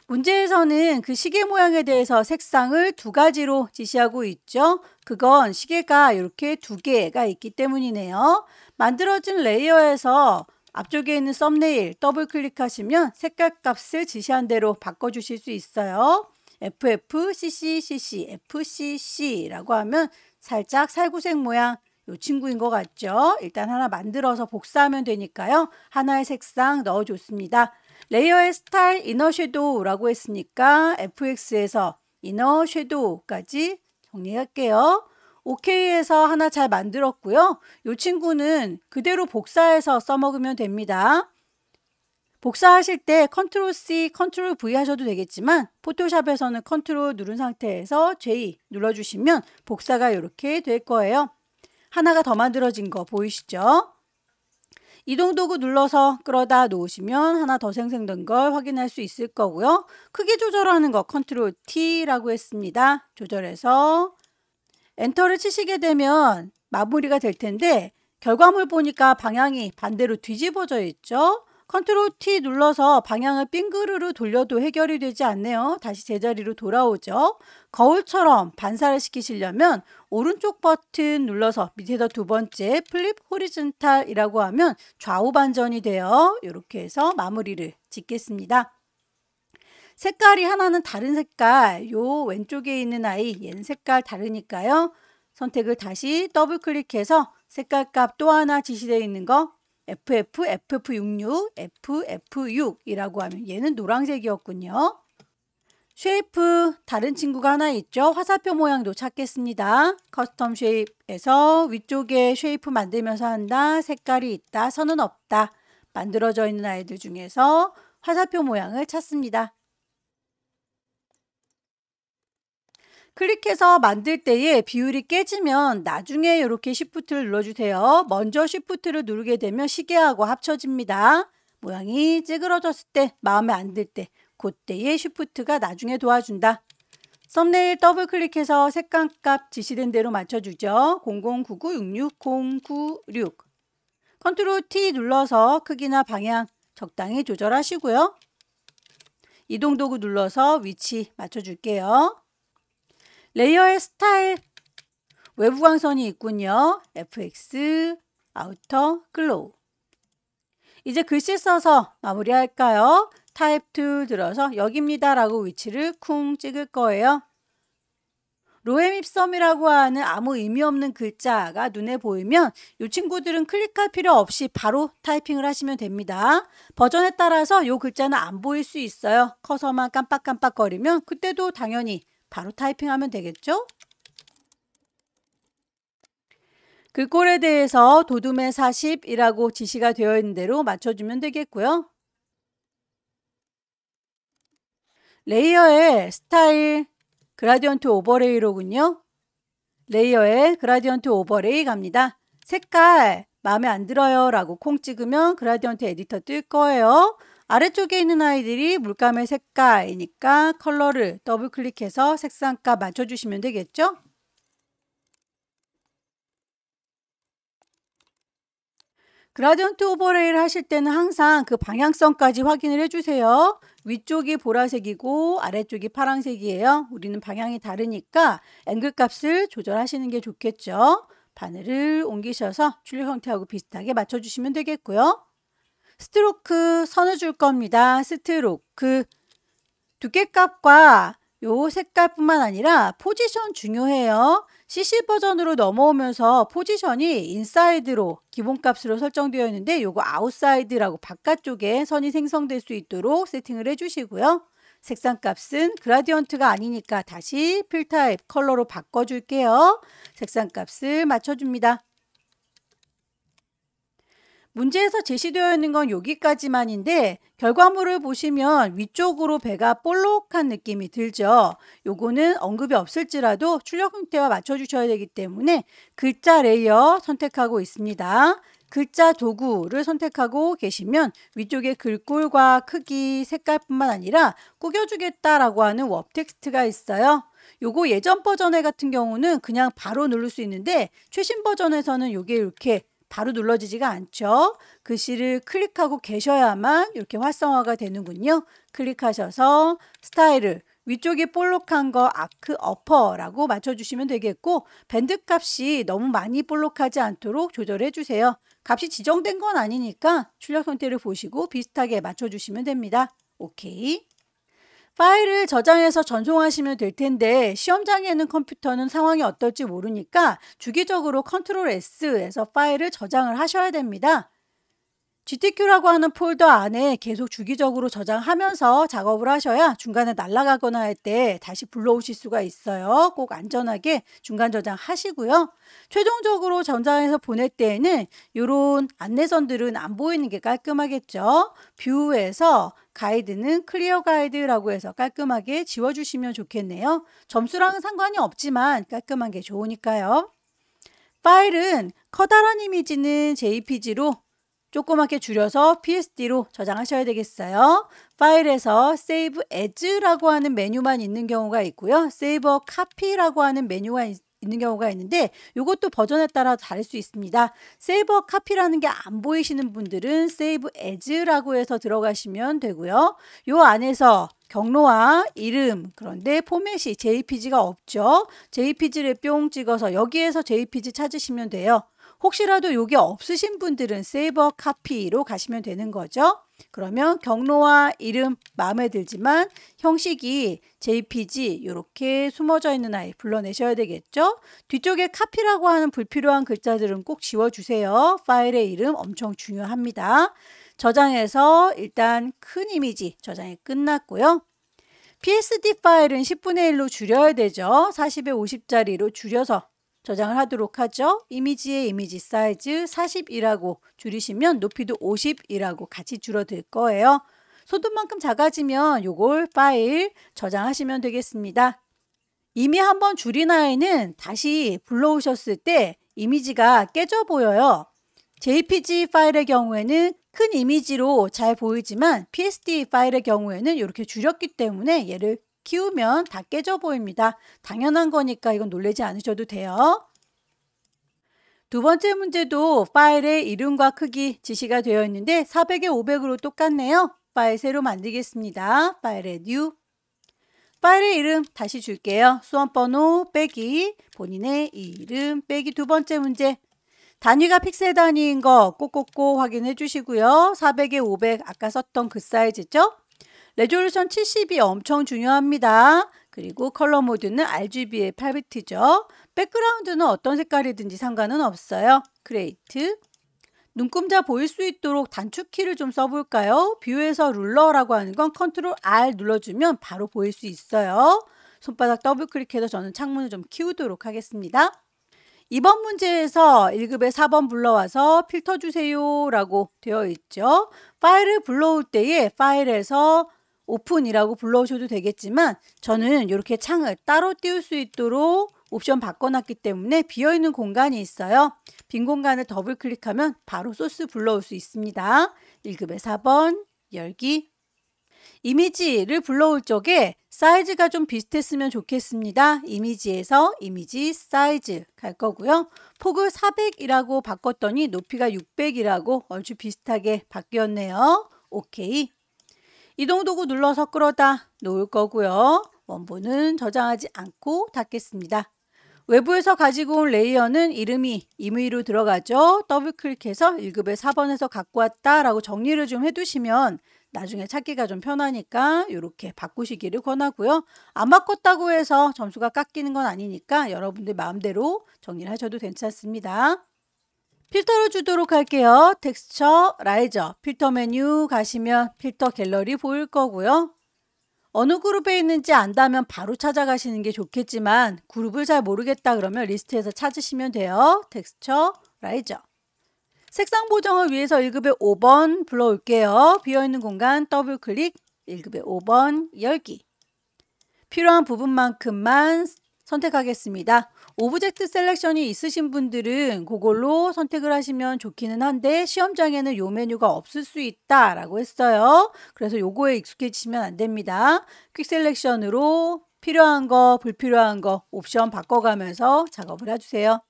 문제에서는 그 시계 모양에 대해서 색상을 두 가지로 지시하고 있죠. 그건 시계가 이렇게 두 개가 있기 때문이네요. 만들어진 레이어에서 앞쪽에 있는 썸네일 더블 클릭하시면 색깔 값을 지시한 대로 바꿔주실 수 있어요. FFCCCC, FCC라고 하면 살짝 살구색 모양 이 친구인 것 같죠? 일단 하나 만들어서 복사하면 되니까요. 하나의 색상 넣어줬습니다. 레이어의 스타일 이너 섀도우라고 했으니까 FX에서 이너 섀도우까지 정리할게요. OK에서 하나 잘 만들었고요. 이 친구는 그대로 복사해서 써먹으면 됩니다. 복사하실 때 컨트롤 C, 컨트롤 V 하셔도 되겠지만 포토샵에서는 컨트롤 누른 상태에서 J 눌러주시면 복사가 이렇게 될 거예요. 하나가 더 만들어진 거 보이시죠? 이동 도구 눌러서 끌어다 놓으시면 하나 더 생성된 걸 확인할 수 있을 거고요. 크기 조절하는 거 컨트롤 T라고 했습니다. 조절해서 엔터를 치시게 되면 마무리가 될 텐데 결과물 보니까 방향이 반대로 뒤집어져 있죠. 컨트롤 T 눌러서 방향을 빙그르르 돌려도 해결이 되지 않네요. 다시 제자리로 돌아오죠. 거울처럼 반사를 시키시려면 오른쪽 버튼 눌러서 밑에서 두 번째 플립 호리즌탈이라고 하면 좌우 반전이 돼요. 이렇게 해서 마무리를 짓겠습니다. 색깔이 하나는 다른 색깔, 요 왼쪽에 있는 아이 얘는 색깔 다르니까요. 선택을 다시 더블 클릭해서 색깔 값 또 하나 지시되어 있는 거 FF, FF66, FF6이라고 하면 얘는 노란색이었군요. 쉐이프 다른 친구가 하나 있죠. 화살표 모양도 찾겠습니다. 커스텀 쉐입에서 위쪽에 쉐이프 만들면서 한다. 색깔이 있다. 선은 없다. 만들어져 있는 아이들 중에서 화살표 모양을 찾습니다. 클릭해서 만들 때에 비율이 깨지면 나중에 이렇게 Shift를 눌러주세요. 먼저 Shift를 누르게 되면 시계하고 합쳐집니다. 모양이 찌그러졌을 때, 마음에 안 들 때, 그때에 Shift가 나중에 도와준다. 썸네일 더블 클릭해서 색감값 지시된 대로 맞춰주죠. 009966096 컨트롤 T 눌러서 크기나 방향 적당히 조절하시고요. 이동 도구 눌러서 위치 맞춰줄게요. 레이어의 스타일 외부 광선이 있군요. FX 아우터 글로우. 이제 글씨 써서 마무리할까요? 타입 툴 들어서 여기입니다 라고 위치를 쿵 찍을 거예요. 로엠 입섬이라고 하는 아무 의미 없는 글자가 눈에 보이면 이 친구들은 클릭할 필요 없이 바로 타이핑을 하시면 됩니다. 버전에 따라서 이 글자는 안 보일 수 있어요. 커서만 깜빡깜빡거리면 그때도 당연히 바로 타이핑하면 되겠죠? 글꼴에 대해서 도둠의 40이라고 지시가 되어 있는 대로 맞춰주면 되겠고요. 레이어의 스타일 그라디언트 오버레이로군요. 레이어의 그라디언트 오버레이 갑니다. 색깔 마음에 안 들어요 라고 콩 찍으면 그라디언트 에디터 뜰 거예요. 아래쪽에 있는 아이들이 물감의 색깔이니까 컬러를 더블 클릭해서 색상값 맞춰주시면 되겠죠? 그라디언트 오버레이를 하실 때는 항상 그 방향성까지 확인을 해주세요. 위쪽이 보라색이고 아래쪽이 파란색이에요. 우리는 방향이 다르니까 앵글 값을 조절하시는 게 좋겠죠. 바늘을 옮기셔서 출력 형태하고 비슷하게 맞춰주시면 되겠고요. 스트로크 선을 줄 겁니다. 스트로크 두께값과 요 색깔뿐만 아니라 포지션 중요해요. CC 버전으로 넘어오면서 포지션이 인사이드로 기본값으로 설정되어 있는데 요거 아웃사이드라고 바깥쪽에 선이 생성될 수 있도록 세팅을 해주시고요. 색상값은 그라디언트가 아니니까 다시 필타입 컬러로 바꿔줄게요. 색상값을 맞춰줍니다. 문제에서 제시되어 있는 건 여기까지만인데 결과물을 보시면 위쪽으로 배가 볼록한 느낌이 들죠. 요거는 언급이 없을지라도 출력 형태와 맞춰주셔야 되기 때문에 글자 레이어 선택하고 있습니다. 글자 도구를 선택하고 계시면 위쪽에 글꼴과 크기, 색깔뿐만 아니라 꾸겨주겠다라고 하는 웹 텍스트가 있어요. 요거 예전 버전의 같은 경우는 그냥 바로 누를 수 있는데 최신 버전에서는 요게 이렇게 바로 눌러지지가 않죠. 글씨를 클릭하고 계셔야만 이렇게 활성화가 되는군요. 클릭하셔서 스타일을 위쪽에 볼록한 거 아크 어퍼라고 맞춰주시면 되겠고 밴드 값이 너무 많이 볼록하지 않도록 조절해 주세요. 값이 지정된 건 아니니까 출력 형태를 보시고 비슷하게 맞춰주시면 됩니다. 오케이. 파일을 저장해서 전송하시면 될 텐데 시험장에 있는 컴퓨터는 상황이 어떨지 모르니까 주기적으로 컨트롤 S에서 파일을 저장을 하셔야 됩니다. GTQ라고 하는 폴더 안에 계속 주기적으로 저장하면서 작업을 하셔야 중간에 날아가거나 할 때 다시 불러오실 수가 있어요. 꼭 안전하게 중간 저장하시고요. 최종적으로 저장해서 보낼 때에는 이런 안내선들은 안 보이는 게 깔끔하겠죠. 뷰에서 가이드는 클리어 가이드라고 해서 깔끔하게 지워주시면 좋겠네요. 점수랑은 상관이 없지만 깔끔한 게 좋으니까요. 파일은 커다란 이미지는 JPG로 조그맣게 줄여서 PSD로 저장하셔야 되겠어요. 파일에서 Save As라고 하는 메뉴만 있는 경우가 있고요. Save a Copy라고 하는 메뉴가 있는 경우가 있는데 이것도 버전에 따라 다를 수 있습니다. Save a Copy라는 게 안 보이시는 분들은 Save As라고 해서 들어가시면 되고요. 요 안에서 경로와 이름, 그런데 포맷이 JPG가 없죠. JPG를 뿅 찍어서 여기에서 JPG 찾으시면 돼요. 혹시라도 요게 없으신 분들은 Save a Copy로 가시면 되는 거죠. 그러면 경로와 이름 마음에 들지만 형식이 JPG 이렇게 숨어져 있는 아이 불러내셔야 되겠죠. 뒤쪽에 카피라고 하는 불필요한 글자들은 꼭 지워주세요. 파일의 이름 엄청 중요합니다. 저장해서 일단 큰 이미지 저장이 끝났고요. PSD 파일은 10분의 1로 줄여야 되죠. 40에 50짜리로 줄여서 저장을 하도록 하죠. 이미지의 이미지 사이즈 40이라고 줄이시면 높이도 50이라고 같이 줄어들 거예요. 손톱만큼 작아지면 요걸 파일 저장하시면 되겠습니다. 이미 한번 줄인 아이는 다시 불러오셨을 때 이미지가 깨져 보여요. JPG 파일의 경우에는 큰 이미지로 잘 보이지만 PSD 파일의 경우에는 이렇게 줄였기 때문에 얘를 키우면 다 깨져 보입니다. 당연한 거니까 이건 놀라지 않으셔도 돼요. 두 번째 문제도 파일의 이름과 크기 지시가 되어 있는데 400에 500으로 똑같네요. 파일 새로 만들겠습니다. 파일의 new. 파일의 이름 다시 줄게요. 수험번호 빼기 본인의 이름 빼기 두 번째 문제. 단위가 픽셀 단위인 거 꼭꼭꼭 확인해 주시고요. 400에 500 아까 썼던 그 사이즈죠. 레졸루션 70이 엄청 중요합니다. 그리고 컬러 모드는 RGB의 8비트죠. 백그라운드는 어떤 색깔이든지 상관은 없어요. 크레이트. 눈금자 보일 수 있도록 단축키를 좀 써볼까요? 뷰에서 룰러라고 하는 건 컨트롤 R 눌러주면 바로 보일 수 있어요. 손바닥 더블 클릭해서 저는 창문을 좀 키우도록 하겠습니다. 이번 문제에서 1급에 4번 불러와서 필터 주세요 라고 되어 있죠. 파일을 불러올 때에 파일에서 오픈이라고 불러오셔도 되겠지만 저는 이렇게 창을 따로 띄울 수 있도록 옵션 바꿔놨기 때문에 비어있는 공간이 있어요. 빈 공간을 더블 클릭하면 바로 소스 불러올 수 있습니다. 1급에 4번 열기. 이미지를 불러올 적에 사이즈가 좀 비슷했으면 좋겠습니다. 이미지에서 이미지 사이즈 갈 거고요. 폭을 400이라고 바꿨더니 높이가 600이라고 얼추 비슷하게 바뀌었네요. 오케이. 이동도구 눌러서 끌어다 놓을 거고요. 원본은 저장하지 않고 닫겠습니다. 외부에서 가지고 온 레이어는 이름이 임의로 들어가죠. 더블 클릭해서 1급에 4번에서 갖고 왔다라고 정리를 좀 해두시면 나중에 찾기가 좀 편하니까 이렇게 바꾸시기를 권하고요. 안 바꿨다고 해서 점수가 깎이는 건 아니니까 여러분들 마음대로 정리를 하셔도 괜찮습니다. 필터를 주도록 할게요. 텍스처, 라이저, 필터 메뉴 가시면 필터 갤러리 보일 거고요. 어느 그룹에 있는지 안다면 바로 찾아가시는 게 좋겠지만 그룹을 잘 모르겠다 그러면 리스트에서 찾으시면 돼요. 텍스처, 라이저. 색상 보정을 위해서 1급에 5번 불러올게요. 비어있는 공간 더블 클릭, 1급에 5번 열기. 필요한 부분만큼만 선택하겠습니다. 오브젝트 셀렉션이 있으신 분들은 그걸로 선택을 하시면 좋기는 한데 시험장에는 요 메뉴가 없을 수 있다라고 했어요. 그래서 요거에 익숙해지시면 안 됩니다. 퀵 셀렉션으로 필요한 거, 불필요한 거 옵션 바꿔가면서 작업을 해주세요.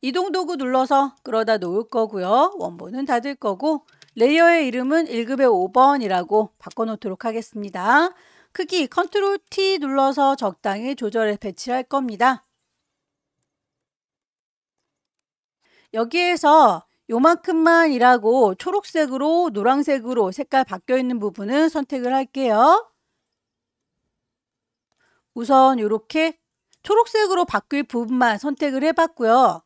이동 도구 눌러서 끌어다 놓을 거고요. 원본은 닫을 거고 레이어의 이름은 1급에 5번이라고 바꿔놓도록 하겠습니다. 크기 컨트롤 T 눌러서 적당히 조절해 배치할 겁니다. 여기에서 요만큼만이라고 초록색으로 노란색으로 색깔 바뀌어 있는 부분은 선택을 할게요. 우선 이렇게 초록색으로 바뀔 부분만 선택을 해봤고요.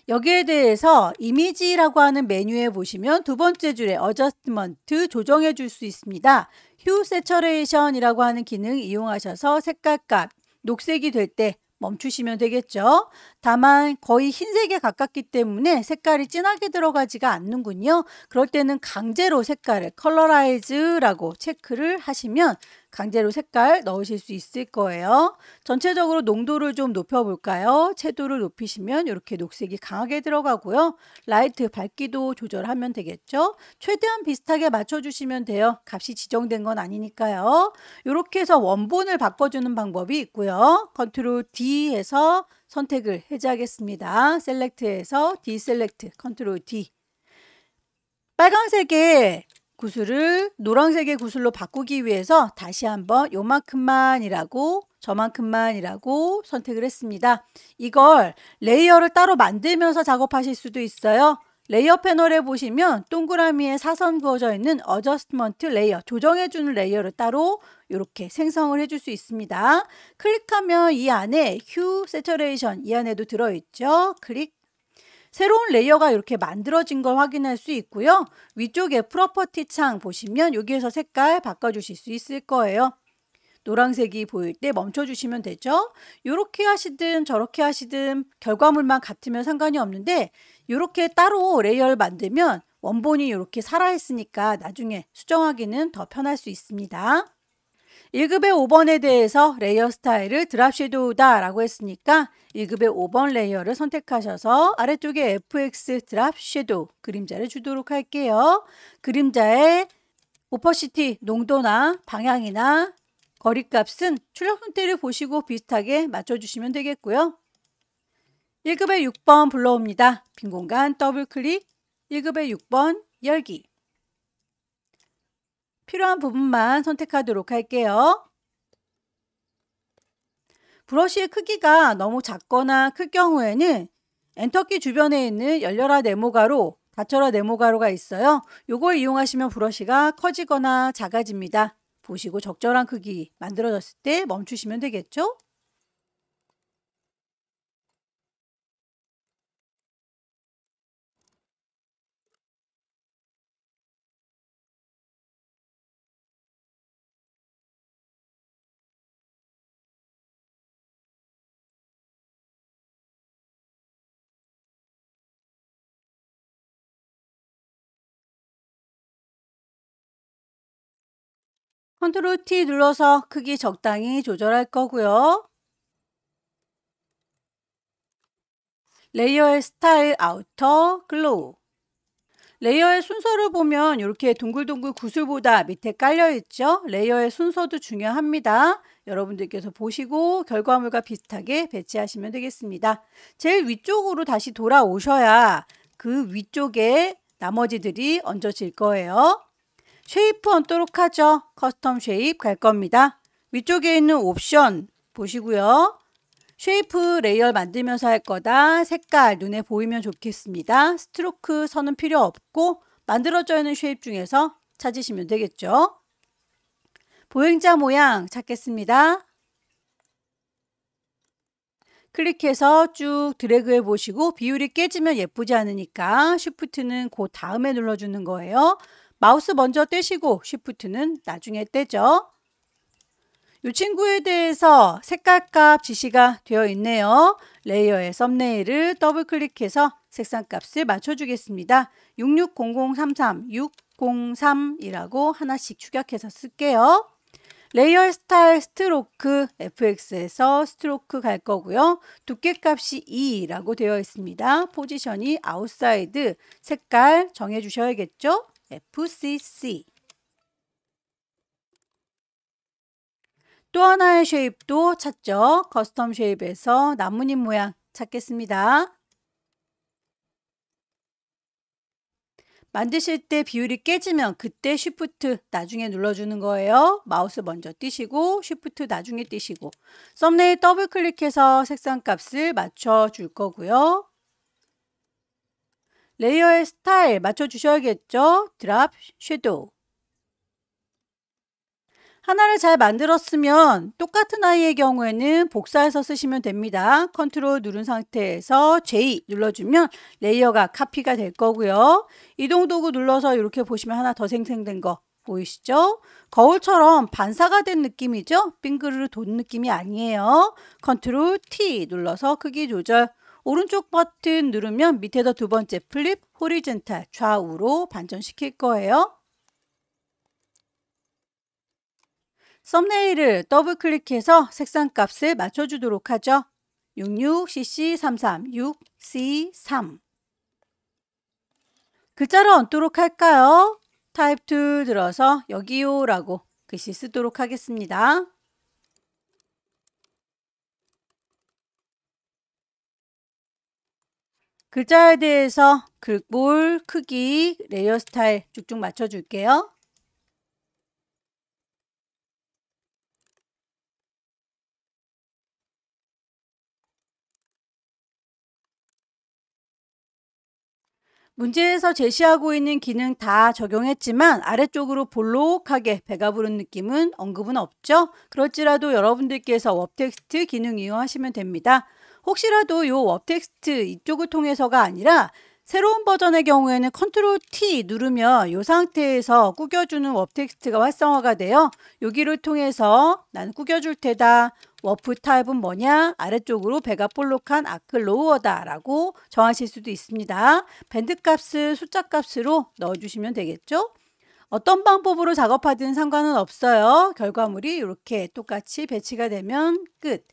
여기에 대해서 이미지라고 하는 메뉴에 보시면 두 번째 줄에 어저스트먼트 조정해 줄 수 있습니다. 휴 세처레이션이라고 하는 기능 이용하셔서 색깔값 녹색이 될 때 멈추시면 되겠죠. 다만 거의 흰색에 가깝기 때문에 색깔이 진하게 들어가지가 않는군요. 그럴 때는 강제로 색깔을 컬러라이즈라고 체크를 하시면 강제로 색깔 넣으실 수 있을 거예요. 전체적으로 농도를 좀 높여볼까요? 채도를 높이시면 이렇게 녹색이 강하게 들어가고요. 라이트 밝기도 조절하면 되겠죠. 최대한 비슷하게 맞춰주시면 돼요. 값이 지정된 건 아니니까요. 이렇게 해서 원본을 바꿔주는 방법이 있고요. 컨트롤 D에서 선택을 해제하겠습니다. 셀렉트에서 디셀렉트, 컨트롤 D. 빨간색의 구슬을 노란색의 구슬로 바꾸기 위해서 다시 한번 요만큼만이라고 저만큼만이라고 선택을 했습니다. 이걸 레이어를 따로 만들면서 작업하실 수도 있어요. 레이어 패널에 보시면 동그라미에 사선 그어져 있는 어저스트먼트 레이어, 조정해주는 레이어를 따로 이렇게 생성을 해줄 수 있습니다. 클릭하면 이 안에 휴 세처레이션 이 안에도 들어있죠. 클릭. 새로운 레이어가 이렇게 만들어진 걸 확인할 수 있고요. 위쪽에 프로퍼티 창 보시면 여기에서 색깔 바꿔주실 수 있을 거예요. 노란색이 보일 때 멈춰주시면 되죠. 이렇게 하시든 저렇게 하시든 결과물만 같으면 상관이 없는데 이렇게 따로 레이어를 만들면 원본이 이렇게 살아있으니까 나중에 수정하기는 더 편할 수 있습니다. 1급의 5번에 대해서 레이어 스타일을 드랍 섀도우다 라고 했으니까 1급의 5번 레이어를 선택하셔서 아래쪽에 FX 드랍 섀도우 그림자를 주도록 할게요. 그림자의 오퍼시티 농도나 방향이나 거리값은 출력 형태를 보시고 비슷하게 맞춰주시면 되겠고요. 1급의 6번 불러옵니다. 빈 공간 더블 클릭, 1급의 6번 열기. 필요한 부분만 선택하도록 할게요. 브러쉬의 크기가 너무 작거나 클 경우에는 엔터키 주변에 있는 열려라 네모가로, 닫혀라 네모가로가 있어요. 이걸 이용하시면 브러쉬가 커지거나 작아집니다. 보시고 적절한 크기 만들어졌을 때 멈추시면 되겠죠? 컨트롤 T 눌러서 크기 적당히 조절할 거고요. 레이어의 스타일 아우터 글로우. 레이어의 순서를 보면 이렇게 동글동글 구슬보다 밑에 깔려 있죠. 레이어의 순서도 중요합니다. 여러분들께서 보시고 결과물과 비슷하게 배치하시면 되겠습니다. 제일 위쪽으로 다시 돌아오셔야 그 위쪽에 나머지들이 얹어질 거예요. 쉐이프 얹도록 하죠. 커스텀 쉐입 갈 겁니다. 위쪽에 있는 옵션 보시고요. 쉐이프 레이어 만들면서 할 거다. 색깔 눈에 보이면 좋겠습니다. 스트로크 선은 필요 없고 만들어져 있는 쉐입 중에서 찾으시면 되겠죠. 보행자 모양 찾겠습니다. 클릭해서 쭉 드래그해 보시고 비율이 깨지면 예쁘지 않으니까 쉬프트는 그 다음에 눌러주는 거예요. 마우스 먼저 떼시고 쉬프트는 나중에 떼죠. 이 친구에 대해서 색깔값 지시가 되어 있네요. 레이어의 썸네일을 더블 클릭해서 색상 값을 맞춰주겠습니다. 660033, 603이라고 하나씩 추격해서 쓸게요. 레이어 스타일 스트로크 FX에서 스트로크 갈 거고요. 두께 값이 2라고 되어 있습니다. 포지션이 아웃사이드 색깔 정해 주셔야겠죠. FCC. 또 하나의 쉐입도 찾죠. 커스텀 쉐입에서 나뭇잎 모양 찾겠습니다. 만드실 때 비율이 깨지면 그때 쉬프트 나중에 눌러주는 거예요. 마우스 먼저 띄시고 쉬프트 나중에 띄시고 썸네일 더블 클릭해서 색상 값을 맞춰줄 거고요. 레이어의 스타일 맞춰주셔야겠죠. 드랍, 섀도우. 하나를 잘 만들었으면 똑같은 아이의 경우에는 복사해서 쓰시면 됩니다. 컨트롤 누른 상태에서 J 눌러주면 레이어가 카피가 될 거고요. 이동 도구 눌러서 이렇게 보시면 하나 더 생성된 거 보이시죠? 거울처럼 반사가 된 느낌이죠? 빙그르르 돈 느낌이 아니에요. 컨트롤 T 눌러서 크기 조절. 오른쪽 버튼 누르면 밑에다 두 번째 플립, 호리젠탈 좌우로 반전시킬 거예요. 썸네일을 더블 클릭해서 색상 값을 맞춰주도록 하죠. 66cc33, 6c3. 글자를 얹도록 할까요? 타입 툴 들어서 여기요 라고 글씨 쓰도록 하겠습니다. 글자에 대해서 글꼴, 크기, 레이어 스타일 쭉쭉 맞춰줄게요. 문제에서 제시하고 있는 기능 다 적용했지만 아래쪽으로 볼록하게 배가 부른 느낌은 언급은 없죠. 그럴지라도 여러분들께서 웹텍스트 기능 이용하시면 됩니다. 혹시라도 이 웹텍스트 이쪽을 통해서가 아니라 새로운 버전의 경우에는 컨트롤 T 누르면 이 상태에서 꾸겨주는 웹텍스트가 활성화가 돼요. 여기를 통해서 나는 꾸겨줄 테다. 워프 타입은 뭐냐? 아래쪽으로 배가 볼록한 아크로우어다 라고 정하실 수도 있습니다. 밴드 값을 숫자 값으로 넣어주시면 되겠죠? 어떤 방법으로 작업하든 상관은 없어요. 결과물이 이렇게 똑같이 배치가 되면 끝.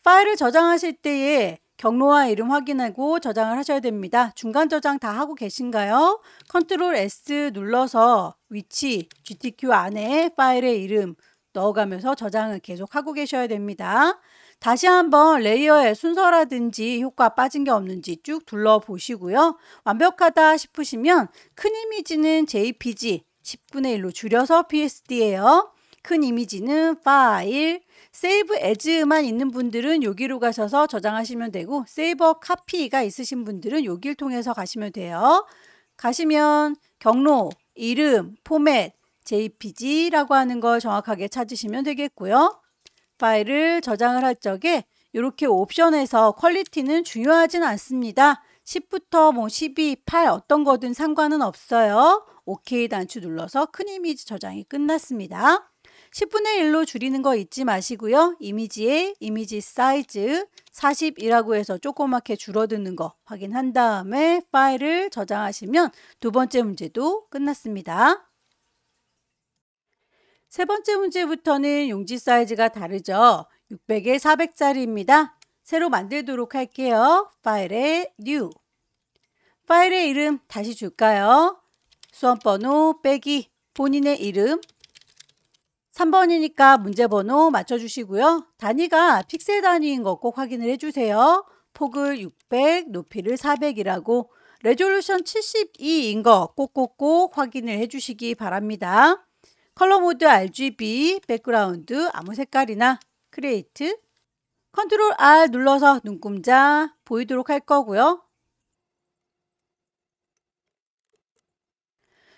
파일을 저장하실 때에 경로와 이름 확인하고 저장을 하셔야 됩니다. 중간 저장 다 하고 계신가요? 컨트롤 S 눌러서 위치 GTQ 안에 파일의 이름 넣어가면서 저장을 계속 하고 계셔야 됩니다. 다시 한번 레이어의 순서라든지 효과 빠진 게 없는지 쭉 둘러보시고요. 완벽하다 싶으시면 큰 이미지는 JPG 10분의 1로 줄여서 PSD예요. 큰 이미지는 파일, 세이브 에즈만 있는 분들은 여기로 가셔서 저장하시면 되고 세이버 카피가 있으신 분들은 여기를 통해서 가시면 돼요. 가시면 경로, 이름, 포맷, JPG라고 하는 걸 정확하게 찾으시면 되겠고요. 파일을 저장을 할 적에 이렇게 옵션에서 퀄리티는 중요하진 않습니다. 10부터 뭐 12, 8 어떤 거든 상관은 없어요. OK 단추 눌러서 큰 이미지 저장이 끝났습니다. 10분의 1로 줄이는 거 잊지 마시고요. 이미지의 이미지 사이즈 40이라고 해서 조그맣게 줄어드는 거 확인한 다음에 파일을 저장하시면 두 번째 문제도 끝났습니다. 세 번째 문제부터는 용지 사이즈가 다르죠. 600에 400짜리입니다. 새로 만들도록 할게요. 파일에 New. 파일의 이름 다시 줄까요? 수험번호 빼기 본인의 이름 3번이니까 문제번호 맞춰주시고요. 단위가 픽셀 단위인 거 꼭 확인을 해주세요. 폭을 600, 높이를 400이라고 레졸루션 72인 거 꼭꼭꼭 확인을 해주시기 바랍니다. 컬러 모드 RGB, 백그라운드 아무 색깔이나 크리에이트 컨트롤 R 눌러서 눈금자 보이도록 할 거고요.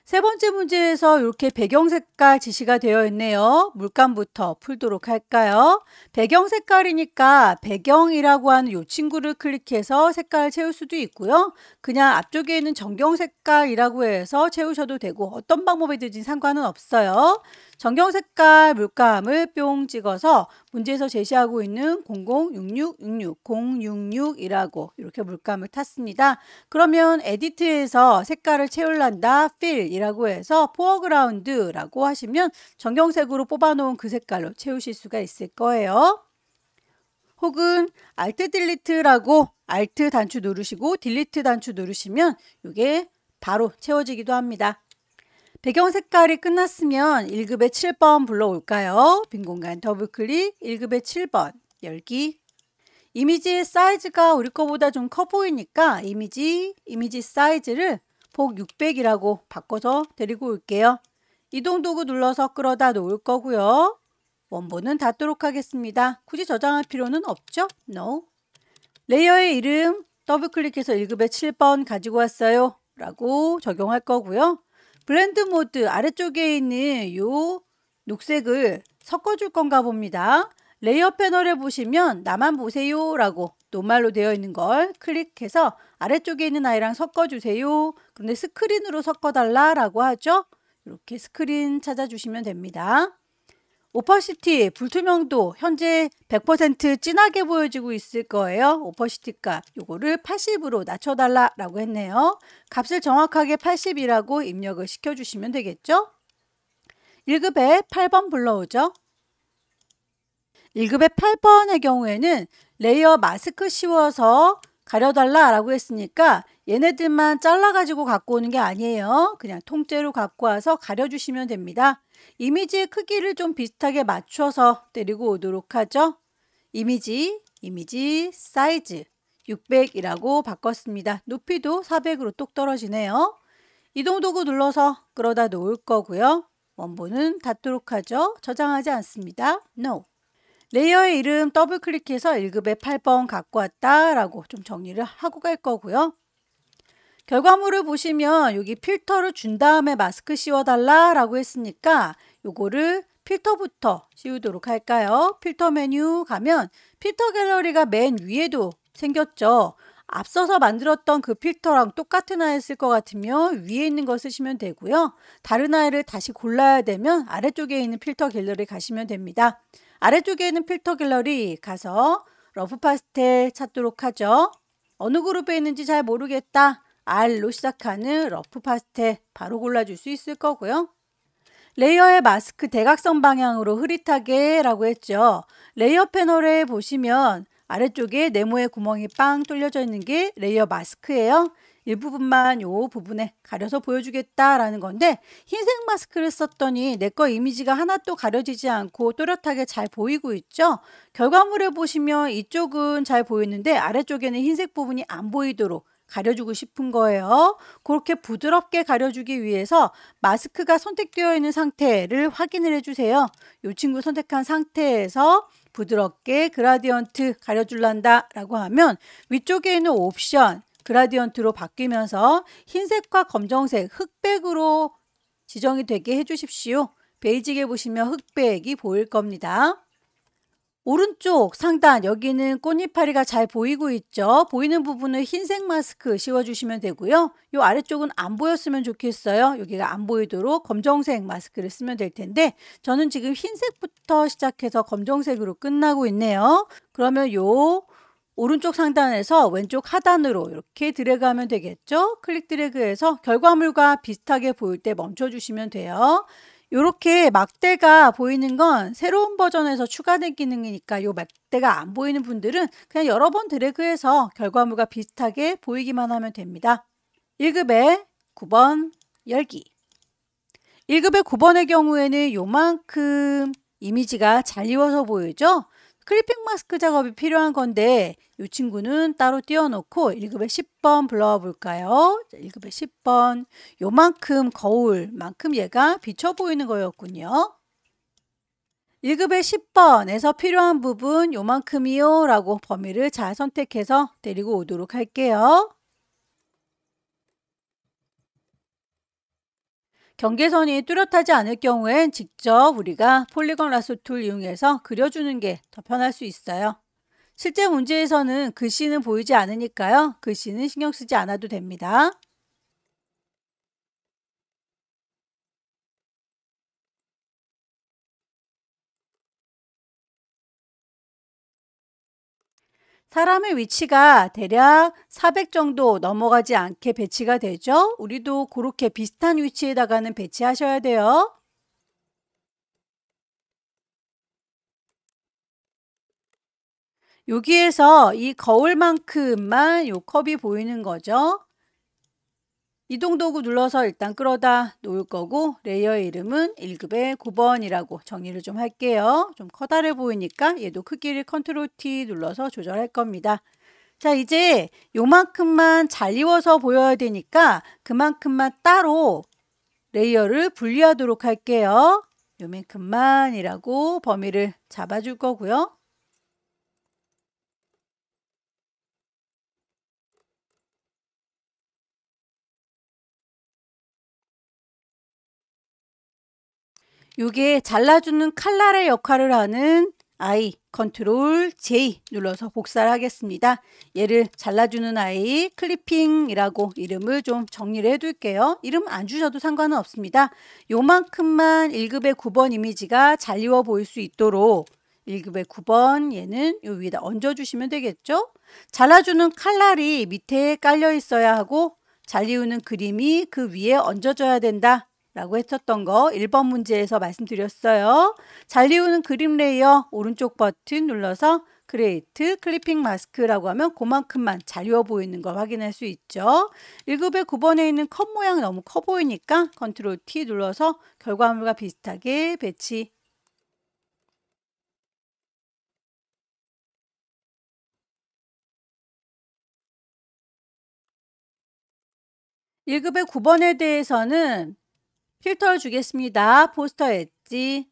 세 번째 문제에서 이렇게 배경 색깔 지시가 되어 있네요. 물감부터 풀도록 할까요? 배경 색깔이니까 배경이라고 하는 이 친구를 클릭해서 색깔을 채울 수도 있고요. 그냥 앞쪽에 있는 전경 색깔이라고 해서 채우셔도 되고 어떤 방법이든지 상관은 없어요. 전경 색깔 물감을 뿅 찍어서 문제에서 제시하고 있는 006666 066이라고 이렇게 물감을 탔습니다. 그러면 에디트에서 색깔을 채울란다 fill 이라고 해서 포어그라운드라고 하시면 전경색으로 뽑아놓은 그 색깔로 채우실 수가 있을 거예요. 혹은 Alt 딜리트라고 Alt 단추 누르시고 딜리트 단추 누르시면 이게 바로 채워지기도 합니다. 배경 색깔이 끝났으면 1급의 7번 불러올까요? 빈 공간 더블 클릭 1급의 7번 열기. 이미지의 사이즈가 우리 거보다 좀 커 보이니까 이미지 사이즈를 복 600이라고 바꿔서 데리고 올게요. 이동 도구 눌러서 끌어다 놓을 거고요. 원본은 닫도록 하겠습니다. 굳이 저장할 필요는 없죠? No. 레이어의 이름 더블 클릭해서 1급의 7번 가지고 왔어요 라고 적용할 거고요. 블렌드 모드 아래쪽에 있는 요 녹색을 섞어줄 건가 봅니다. 레이어 패널에 보시면 나만 보세요 라고 노말로 되어 있는 걸 클릭해서 아래쪽에 있는 아이랑 섞어주세요. 그런데 스크린으로 섞어달라 라고 하죠. 이렇게 스크린 찾아주시면 됩니다. 오퍼시티, 불투명도 현재 100% 진하게 보여지고 있을 거예요. 오퍼시티 값 요거를 80으로 낮춰달라 라고 했네요. 값을 정확하게 80이라고 입력을 시켜주시면 되겠죠. 1급에 8번 불러오죠. 1급의 8번의 경우에는 레이어 마스크 씌워서 가려달라 라고 했으니까 얘네들만 잘라가지고 갖고 오는 게 아니에요. 그냥 통째로 갖고 와서 가려주시면 됩니다. 이미지의 크기를 좀 비슷하게 맞춰서 데리고 오도록 하죠. 이미지 사이즈 600이라고 바꿨습니다. 높이도 400으로 똑 떨어지네요. 이동 도구 눌러서 끌어다 놓을 거고요. 원본은 닫도록 하죠. 저장하지 않습니다. No. 레이어의 이름 더블 클릭해서 1급의 8번 갖고 왔다 라고 좀 정리를 하고 갈 거고요. 결과물을 보시면 여기 필터를 준 다음에 마스크 씌워달라 라고 했으니까 요거를 필터부터 씌우도록 할까요? 필터 메뉴 가면 필터 갤러리가 맨 위에도 생겼죠. 앞서서 만들었던 그 필터랑 똑같은 아이 쓸 것 같으면 위에 있는 거 쓰시면 되고요. 다른 아이를 다시 골라야 되면 아래쪽에 있는 필터 갤러리 가시면 됩니다. 아래쪽에 있는 필터 갤러리 가서 러프 파스텔 찾도록 하죠. 어느 그룹에 있는지 잘 모르겠다. R로 시작하는 러프 파스텔 바로 골라줄 수 있을 거고요. 레이어의 마스크 대각선 방향으로 흐릿하게 라고 했죠. 레이어 패널에 보시면 아래쪽에 네모의 구멍이 빵 뚫려져 있는 게 레이어 마스크예요. 일부분만 요 부분에 가려서 보여주겠다라는 건데 흰색 마스크를 썼더니 내 거 이미지가 하나도 가려지지 않고 또렷하게 잘 보이고 있죠. 결과물에 보시면 이쪽은 잘 보이는데 아래쪽에는 흰색 부분이 안 보이도록 가려주고 싶은 거예요. 그렇게 부드럽게 가려주기 위해서 마스크가 선택되어 있는 상태를 확인을 해주세요. 이 친구 선택한 상태에서 부드럽게 그라디언트 가려줄란다 라고 하면 위쪽에 있는 옵션 그라디언트로 바뀌면서 흰색과 검정색 흑백으로 지정이 되게 해주십시오. 베이직에 보시면 흑백이 보일 겁니다. 오른쪽 상단 여기는 꽃잎파리가 잘 보이고 있죠. 보이는 부분은 흰색 마스크 씌워주시면 되고요. 이 아래쪽은 안 보였으면 좋겠어요. 여기가 안 보이도록 검정색 마스크를 쓰면 될 텐데 저는 지금 흰색부터 시작해서 검정색으로 끝나고 있네요. 그러면 요 오른쪽 상단에서 왼쪽 하단으로 이렇게 드래그하면 되겠죠. 클릭 드래그해서 결과물과 비슷하게 보일 때 멈춰주시면 돼요. 이렇게 막대가 보이는 건 새로운 버전에서 추가된 기능이니까 이 막대가 안 보이는 분들은 그냥 여러 번 드래그해서 결과물과 비슷하게 보이기만 하면 됩니다. 1급의 9번 열기. 1급의 9번의 경우에는 요만큼 이미지가 잘 이워서 보이죠? 클리핑 마스크 작업이 필요한 건데 이 친구는 따로 띄워놓고 1급의 10번 불러와 볼까요? 1급의 10번 요만큼 거울만큼 얘가 비쳐 보이는 거였군요. 1급의 10번에서 필요한 부분 요만큼이요 라고 범위를 잘 선택해서 데리고 오도록 할게요. 경계선이 뚜렷하지 않을 경우엔 직접 우리가 폴리건 라소 툴 이용해서 그려주는 게 더 편할 수 있어요. 실제 문제에서는 글씨는 보이지 않으니까요. 글씨는 신경 쓰지 않아도 됩니다. 사람의 위치가 대략 400 정도 넘어가지 않게 배치가 되죠. 우리도 그렇게 비슷한 위치에다가는 배치하셔야 돼요. 여기에서 이 거울만큼만 요 컵이 보이는 거죠. 이동 도구 눌러서 일단 끌어다 놓을 거고 레이어의 이름은 1급의 9번이라고 정리를 좀 할게요. 좀 커다래 보이니까 얘도 크기를 컨트롤 T 눌러서 조절할 겁니다. 자, 이제 요만큼만 잘 이워서 보여야 되니까 그만큼만 따로 레이어를 분리하도록 할게요. 요만큼만이라고 범위를 잡아줄 거고요. 요게 잘라주는 칼날의 역할을 하는 I, 컨트롤 J 눌러서 복사를 하겠습니다. 얘를 잘라주는 I, 클리핑이라고 이름을 좀 정리를 해둘게요. 이름 안 주셔도 상관은 없습니다. 요만큼만 1급의 9번 이미지가 잘 이워 보일 수 있도록 1급의 9번 얘는 요 위에다 얹어주시면 되겠죠? 잘라주는 칼날이 밑에 깔려 있어야 하고 잘 이우는 그림이 그 위에 얹어져야 된다. 라고 했었던 거 1번 문제에서 말씀드렸어요. 잘 이우는 그림 레이어 오른쪽 버튼 눌러서 크리에이트 클리핑 마스크라고 하면 그만큼만 잘 이워 보이는 걸 확인할 수 있죠. 1급의 9번에 있는 컵 모양이 너무 커 보이니까 컨트롤 T 눌러서 결과물과 비슷하게 배치. 일 1급의 9번에 대해서는 필터를 주겠습니다. 포스터 엣지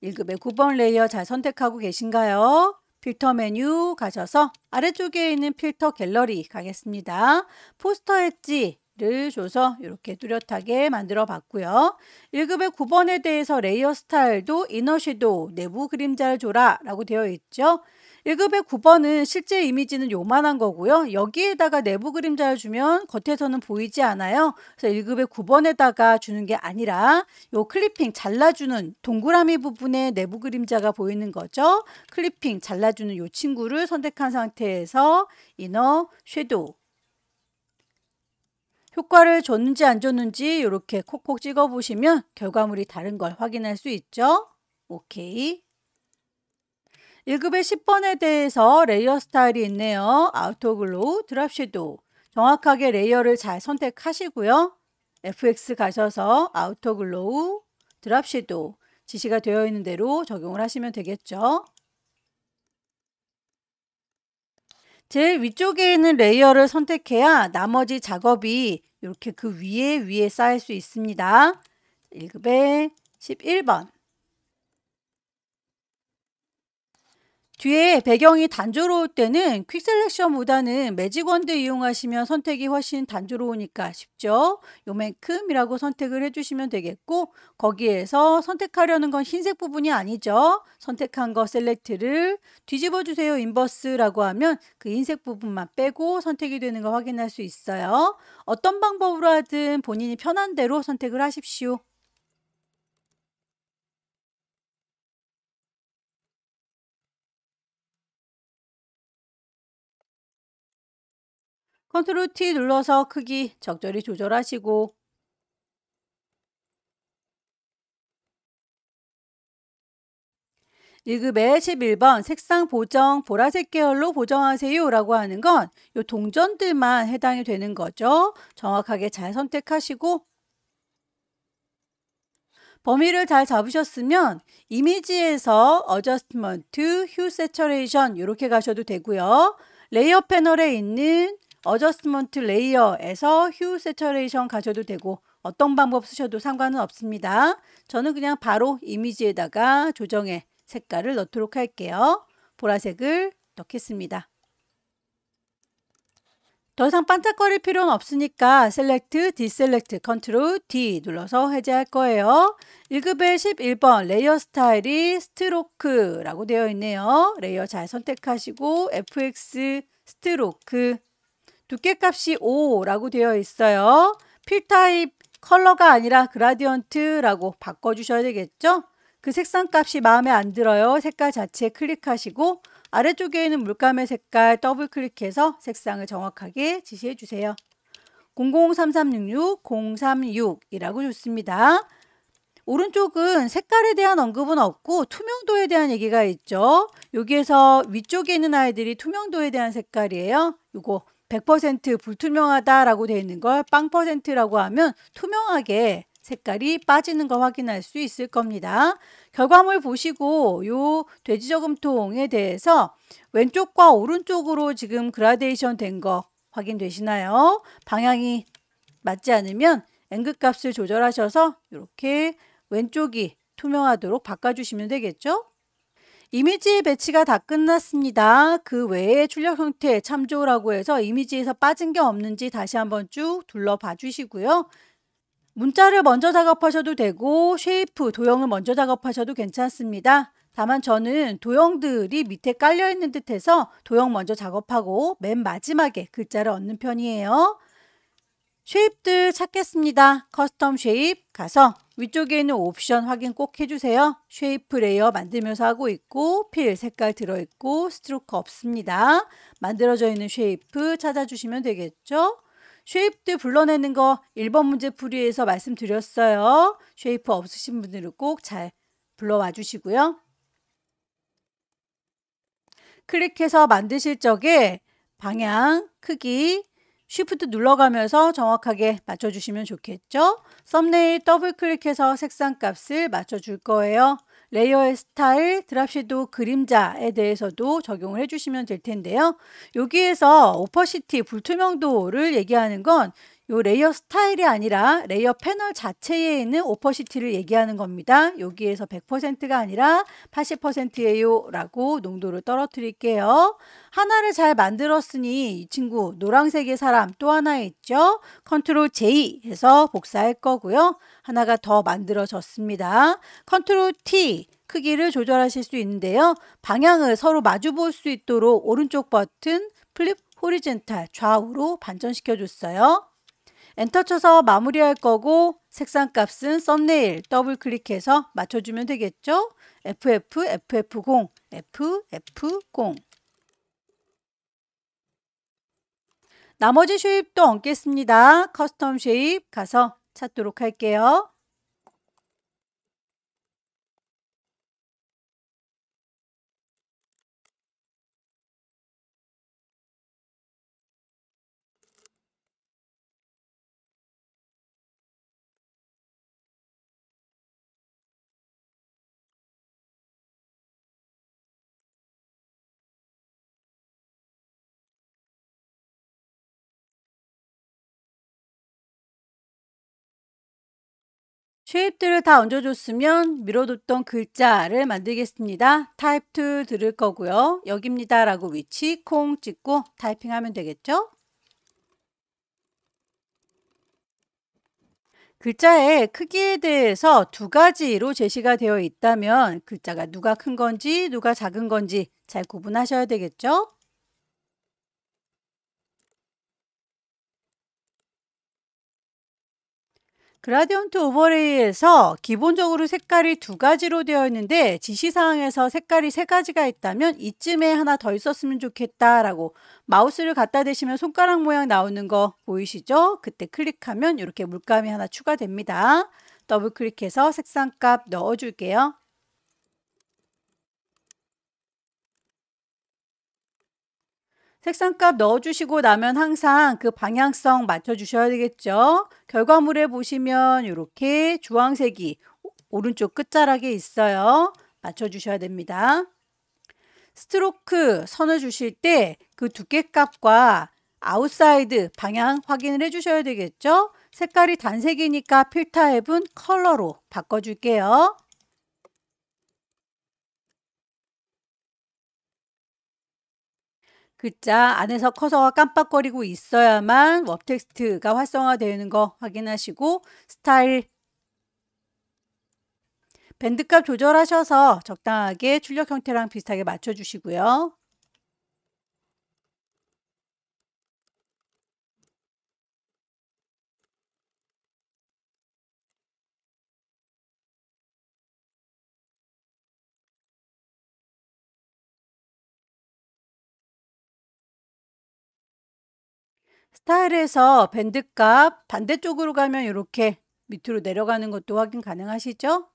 1급의 9번 레이어 잘 선택하고 계신가요? 필터 메뉴 가셔서 아래쪽에 있는 필터 갤러리 가겠습니다. 포스터 엣지를 줘서 이렇게 뚜렷하게 만들어 봤고요. 1급의 9번에 대해서 레이어 스타일도 이너 섀도우 내부 그림자를 줘라 라고 되어 있죠. 1급의 9번은 실제 이미지는 요만한 거고요. 여기에다가 내부 그림자를 주면 겉에서는 보이지 않아요. 그래서 1급의 9번에다가 주는 게 아니라 요 클리핑 잘라주는 동그라미 부분에 내부 그림자가 보이는 거죠. 클리핑 잘라주는 요 친구를 선택한 상태에서 이너 섀도우 효과를 줬는지 안 줬는지 이렇게 콕콕 찍어 보시면 결과물이 다른 걸 확인할 수 있죠. 오케이. 1급의 10번에 대해서 레이어 스타일이 있네요. 아우터 글로우, 드랍 섀도우. 정확하게 레이어를 잘 선택하시고요. FX 가셔서 아우터 글로우, 드랍 섀도우 지시가 되어 있는 대로 적용을 하시면 되겠죠. 제일 위쪽에 있는 레이어를 선택해야 나머지 작업이 이렇게 그 위에 쌓일 수 있습니다. 1급의 11번. 뒤에 배경이 단조로울 때는 퀵 셀렉션보다는 매직 원드 이용하시면 선택이 훨씬 단조로우니까 쉽죠. 요만큼이라고 선택을 해주시면 되겠고 거기에서 선택하려는 건 흰색 부분이 아니죠. 선택한 거 셀렉트를 뒤집어 주세요 인버스라고 하면 그 흰색 부분만 빼고 선택이 되는 거 확인할 수 있어요. 어떤 방법으로 하든 본인이 편한 대로 선택을 하십시오. 컨트롤 T 눌러서 크기 적절히 조절하시고 1급의 11번 색상 보정 보라색 계열로 보정하세요 라고 하는 건 이 동전들만 해당이 되는 거죠. 정확하게 잘 선택하시고 범위를 잘 잡으셨으면 이미지에서 Adjustment, Hue Saturation 이렇게 가셔도 되고요. 레이어 패널에 있는 어저스먼트 레이어에서 휴 세처레이션 가셔도 되고 어떤 방법 쓰셔도 상관은 없습니다. 저는 그냥 바로 이미지에다가 조정해 색깔을 넣도록 할게요. 보라색을 넣겠습니다. 더 이상 반짝거릴 필요는 없으니까 셀렉트, 디셀렉트, 컨트롤 D 눌러서 해제할 거예요. 1급의 11번 레이어 스타일이 스트로크라고 되어 있네요. 레이어 잘 선택하시고 FX 스트로크 두께값이 5라고 되어 있어요. 필 타입 컬러가 아니라 그라디언트라고 바꿔주셔야 되겠죠? 그 색상 값이 마음에 안 들어요. 색깔 자체에 클릭하시고 아래쪽에 있는 물감의 색깔 더블 클릭해서 색상을 정확하게 지시해 주세요. 003366, 036이라고 줬습니다. 오른쪽은 색깔에 대한 언급은 없고 투명도에 대한 얘기가 있죠. 여기에서 위쪽에 있는 아이들이 투명도에 대한 색깔이에요. 이거 100% 불투명하다라고 되어 있는 걸 0%라고 하면 투명하게 색깔이 빠지는 거 확인할 수 있을 겁니다. 결과물 보시고 요 돼지저금통에 대해서 왼쪽과 오른쪽으로 지금 그라데이션 된 거 확인되시나요? 방향이 맞지 않으면 앵글 값을 조절하셔서 이렇게 왼쪽이 투명하도록 바꿔주시면 되겠죠? 이미지 배치가 다 끝났습니다. 그 외에 출력 형태 참조라고 해서 이미지에서 빠진 게 없는지 다시 한번 쭉 둘러봐 주시고요. 문자를 먼저 작업하셔도 되고 쉐이프, 도형을 먼저 작업하셔도 괜찮습니다. 다만 저는 도형들이 밑에 깔려 있는 듯해서 도형 먼저 작업하고 맨 마지막에 글자를 얻는 편이에요. 쉐입들 찾겠습니다. 커스텀 쉐입 가서 위쪽에 있는 옵션 확인 꼭 해주세요. 쉐이프 레이어 만들면서 하고 있고 필 색깔 들어있고 스트로크 없습니다. 만들어져 있는 쉐이프 찾아주시면 되겠죠. 쉐입들 불러내는 거 1번 문제 풀이에서 말씀드렸어요. 쉐이프 없으신 분들은 꼭 잘 불러와 주시고요. 클릭해서 만드실 적에 방향, 크기, 쉬프트 눌러가면서 정확하게 맞춰주시면 좋겠죠. 썸네일 더블 클릭해서 색상 값을 맞춰줄 거예요. 레이어의 스타일, 드랍 섀도우 그림자에 대해서도 적용을 해주시면 될 텐데요. 여기에서 오퍼시티, 불투명도를 얘기하는 건 요 레이어 스타일이 아니라 레이어 패널 자체에 있는 오퍼시티를 얘기하는 겁니다. 여기에서 100%가 아니라 80%예요 라고 농도를 떨어뜨릴게요. 하나를 잘 만들었으니 이 친구 노란색의 사람 또 하나 있죠. 컨트롤 J 해서 복사할 거고요. 하나가 더 만들어졌습니다. 컨트롤 T 크기를 조절하실 수 있는데요. 방향을 서로 마주 볼 수 있도록 오른쪽 버튼 플립 호리젠탈 좌우로 반전시켜 줬어요. 엔터 쳐서 마무리할 거고 색상 값은 썸네일 더블 클릭해서 맞춰주면 되겠죠. FF, FF0, FF0 나머지 쉐입도 얹겠습니다. 커스텀 쉐입 가서 찾도록 할게요. 쉐입들을 다 얹어줬으면 밀어뒀던 글자를 만들겠습니다. 타입 툴 들을 거고요. 여기입니다 라고 위치 콩 찍고 타이핑하면 되겠죠. 글자의 크기에 대해서 두 가지로 제시가 되어 있다면 글자가 누가 큰 건지 누가 작은 건지 잘 구분하셔야 되겠죠. 그라디언트 오버레이에서 기본적으로 색깔이 두 가지로 되어 있는데 지시사항에서 색깔이 세 가지가 있다면 이쯤에 하나 더 있었으면 좋겠다라고 마우스를 갖다 대시면 손가락 모양 나오는 거 보이시죠? 그때 클릭하면 이렇게 물감이 하나 추가됩니다. 더블 클릭해서 색상값 넣어줄게요. 색상값 넣어주시고 나면 항상 그 방향성 맞춰주셔야 되겠죠. 결과물에 보시면 이렇게 주황색이 오른쪽 끝자락에 있어요. 맞춰주셔야 됩니다. 스트로크 선을 주실 때 그 두께값과 아웃사이드 방향 확인을 해주셔야 되겠죠. 색깔이 단색이니까 필 타입은 컬러로 바꿔줄게요. 글자 안에서 커서가 깜빡거리고 있어야만 웹 텍스트가 활성화되는 거 확인하시고 스타일 밴드값 조절하셔서 적당하게 출력 형태랑 비슷하게 맞춰주시고요. 스타일에서 밴드값 반대쪽으로 가면 이렇게 밑으로 내려가는 것도 확인 가능하시죠?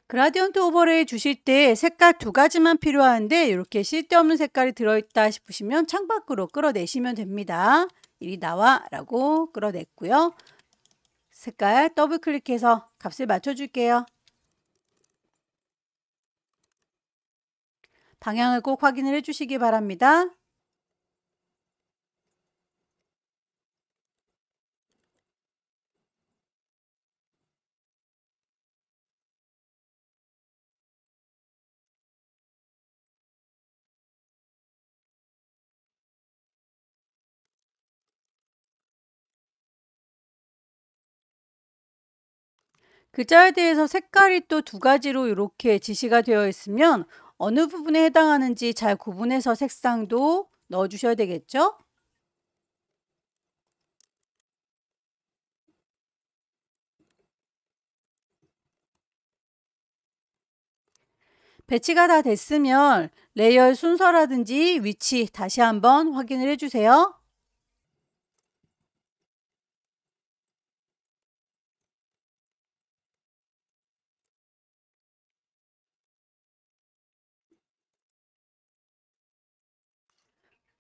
그라디언트 오버레이 주실 때 색깔 두 가지만 필요한데 이렇게 쓸데없는 색깔이 들어있다 싶으시면 창밖으로 끌어내시면 됩니다. 이리 나와 라고 끌어냈고요. 색깔 더블 클릭해서 값을 맞춰줄게요. 방향을 꼭 확인을 해주시기 바랍니다. 글자에 대해서 색깔이 또 두 가지로 이렇게 지시가 되어 있으면 어느 부분에 해당하는지 잘 구분해서 색상도 넣어 주셔야 되겠죠? 배치가 다 됐으면 레이어의 순서라든지 위치 다시 한번 확인을 해주세요.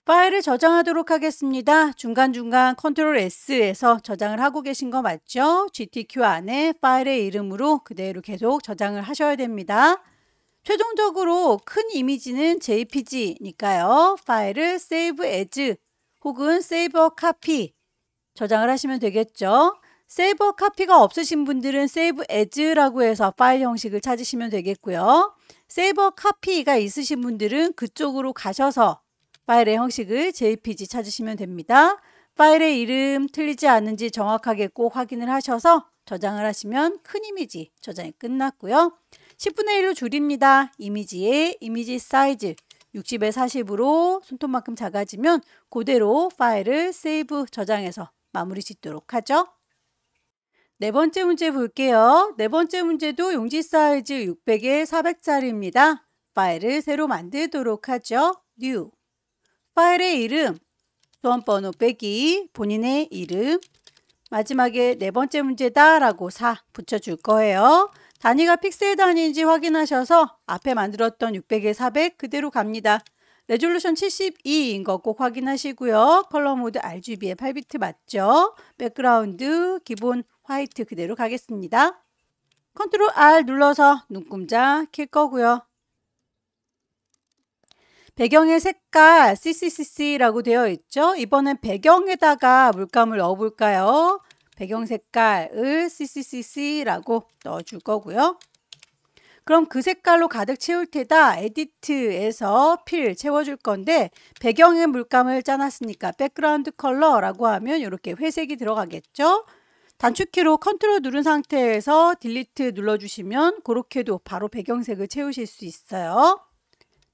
파일을 저장하도록 하겠습니다. 중간중간 컨트롤 S에서 저장을 하고 계신 거 맞죠? GTQ 안에 파일의 이름으로 그대로 계속 저장을 하셔야 됩니다. 최종적으로 큰 이미지는 JPG니까요. 파일을 Save As 혹은 Save a Copy 저장을 하시면 되겠죠. Save a Copy가 없으신 분들은 Save As라고 해서 파일 형식을 찾으시면 되겠고요. Save a Copy가 있으신 분들은 그쪽으로 가셔서 파일의 형식을 JPG 찾으시면 됩니다. 파일의 이름 틀리지 않는지 정확하게 꼭 확인을 하셔서 저장을 하시면 큰 이미지 저장이 끝났고요. 10분의 1로 줄입니다. 이미지의 이미지 사이즈 60에 40으로 손톱만큼 작아지면 그대로 파일을 세이브 저장해서 마무리 짓도록 하죠. 네 번째 문제 볼게요. 네 번째 문제도 용지 사이즈 600에 400짜리입니다. 파일을 새로 만들도록 하죠. New 파일의 이름, 수험번호 빼기, 본인의 이름, 마지막에 네 번째 문제다 라고 4 붙여줄 거예요. 단위가 픽셀 단위인지 확인하셔서 앞에 만들었던 600에 400 그대로 갑니다. 레졸루션 72인 거 꼭 확인하시고요. 컬러 모드 RGB에 8비트 맞죠? 백그라운드 기본 화이트 그대로 가겠습니다. 컨트롤 R 눌러서 눈금자 킬 거고요. 배경의 색깔 CCCC라고 되어 있죠? 이번엔 배경에다가 물감을 넣어 볼까요? 배경 색깔을 CCCC라고 넣어줄 거고요. 그럼 그 색깔로 가득 채울 테다 에디트에서 필 채워줄 건데 배경에 물감을 짜놨으니까 백그라운드 컬러라고 하면 이렇게 회색이 들어가겠죠? 단축키로 컨트롤 누른 상태에서 딜리트 눌러주시면 그렇게도 바로 배경색을 채우실 수 있어요.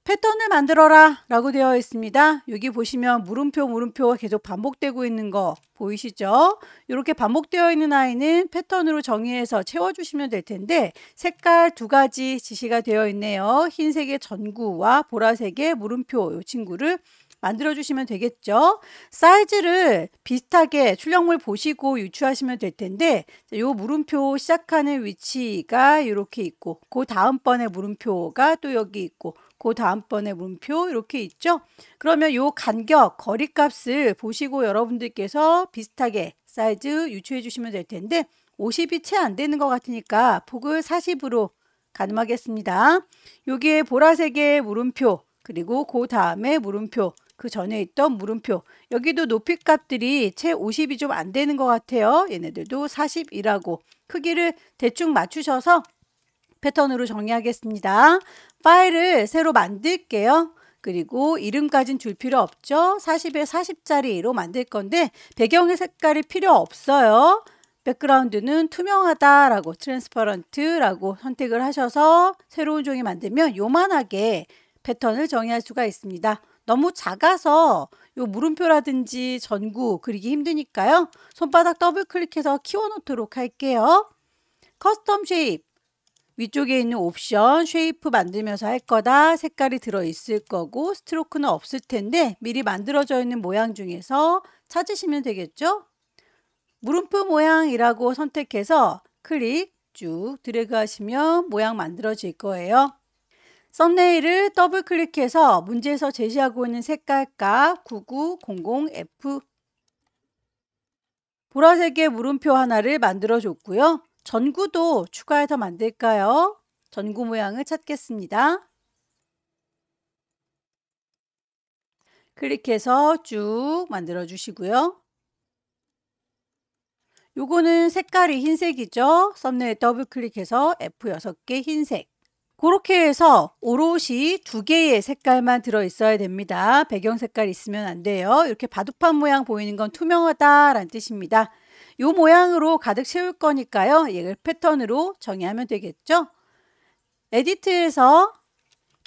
패턴을 만들어라 라고 되어 있습니다. 여기 보시면 물음표가 계속 반복되고 있는 거 보이시죠? 이렇게 반복되어 있는 아이는 패턴으로 정의해서 채워주시면 될 텐데 색깔 두 가지 지시가 되어 있네요. 흰색의 전구와 보라색의 물음표 이 친구를 만들어 주시면 되겠죠. 사이즈를 비슷하게 출력물 보시고 유추하시면 될 텐데 이 물음표 시작하는 위치가 이렇게 있고 그 다음번에 물음표가 또 여기 있고 그 다음번에 물음표 이렇게 있죠. 그러면 이 간격 거리값을 보시고 여러분들께서 비슷하게 사이즈 유추해 주시면 될 텐데 50이 채 안 되는 것 같으니까 폭을 40으로 가늠하겠습니다. 여기에 보라색의 물음표 그리고 그 다음에 물음표 그 전에 있던 물음표. 여기도 높이 값들이 채 50이 좀 안 되는 것 같아요. 얘네들도 40이라고 크기를 대충 맞추셔서 패턴으로 정리하겠습니다. 파일을 새로 만들게요. 그리고 이름까진 줄 필요 없죠. 40에 40짜리로 만들 건데 배경의 색깔이 필요 없어요. 백그라운드는 투명하다라고 트랜스퍼런트라고 선택을 하셔서 새로운 종이 만들면 요만하게 패턴을 정의할 수가 있습니다. 너무 작아서 요 물음표라든지 전구 그리기 힘드니까요. 손바닥 더블 클릭해서 키워놓도록 할게요. 커스텀 쉐입 위쪽에 있는 옵션 쉐이프 만들면서 할 거다. 색깔이 들어있을 거고 스트로크는 없을 텐데 미리 만들어져 있는 모양 중에서 찾으시면 되겠죠. 물음표 모양이라고 선택해서 클릭 쭉 드래그 하시면 모양 만들어질 거예요. 썸네일을 더블 클릭해서 문제에서 제시하고 있는 색깔값 9900F 보라색의 물음표 하나를 만들어 줬고요. 전구도 추가해서 만들까요? 전구 모양을 찾겠습니다. 클릭해서 쭉 만들어 주시고요. 요거는 색깔이 흰색이죠. 썸네일 더블 클릭해서 F6개 흰색. 그렇게 해서 오롯이 2개의 색깔만 들어있어야 됩니다. 배경 색깔 있으면 안 돼요. 이렇게 바둑판 모양 보이는 건 투명하다라는 뜻입니다. 이 모양으로 가득 채울 거니까요. 이걸 패턴으로 정의하면 되겠죠. 에디트에서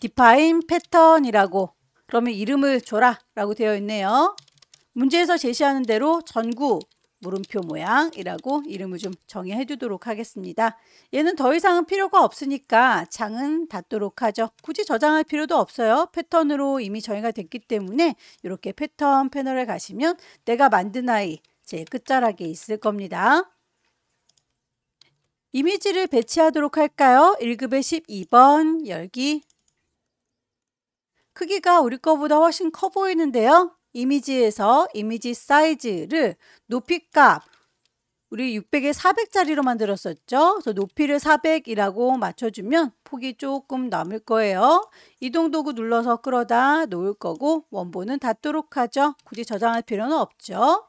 define 패턴이라고 그러면 이름을 줘라 라고 되어 있네요. 문제에서 제시하는 대로 전구 물음표 모양이라고 이름을 좀 정의해 두도록 하겠습니다. 얘는 더 이상은 필요가 없으니까 창은 닫도록 하죠. 굳이 저장할 필요도 없어요. 패턴으로 이미 정의가 됐기 때문에 이렇게 패턴 패널에 가시면 내가 만든 아이 제일 끝자락에 있을 겁니다. 이미지를 배치하도록 할까요? 1급의 12번 열기. 크기가 우리 거보다 훨씬 커 보이는데요. 이미지에서 이미지 사이즈를 높이값 우리 600에 400짜리로 만들었었죠. 그래서 높이를 400이라고 맞춰주면 폭이 조금 남을 거예요. 이동 도구 눌러서 끌어다 놓을 거고 원본은 닫도록 하죠. 굳이 저장할 필요는 없죠.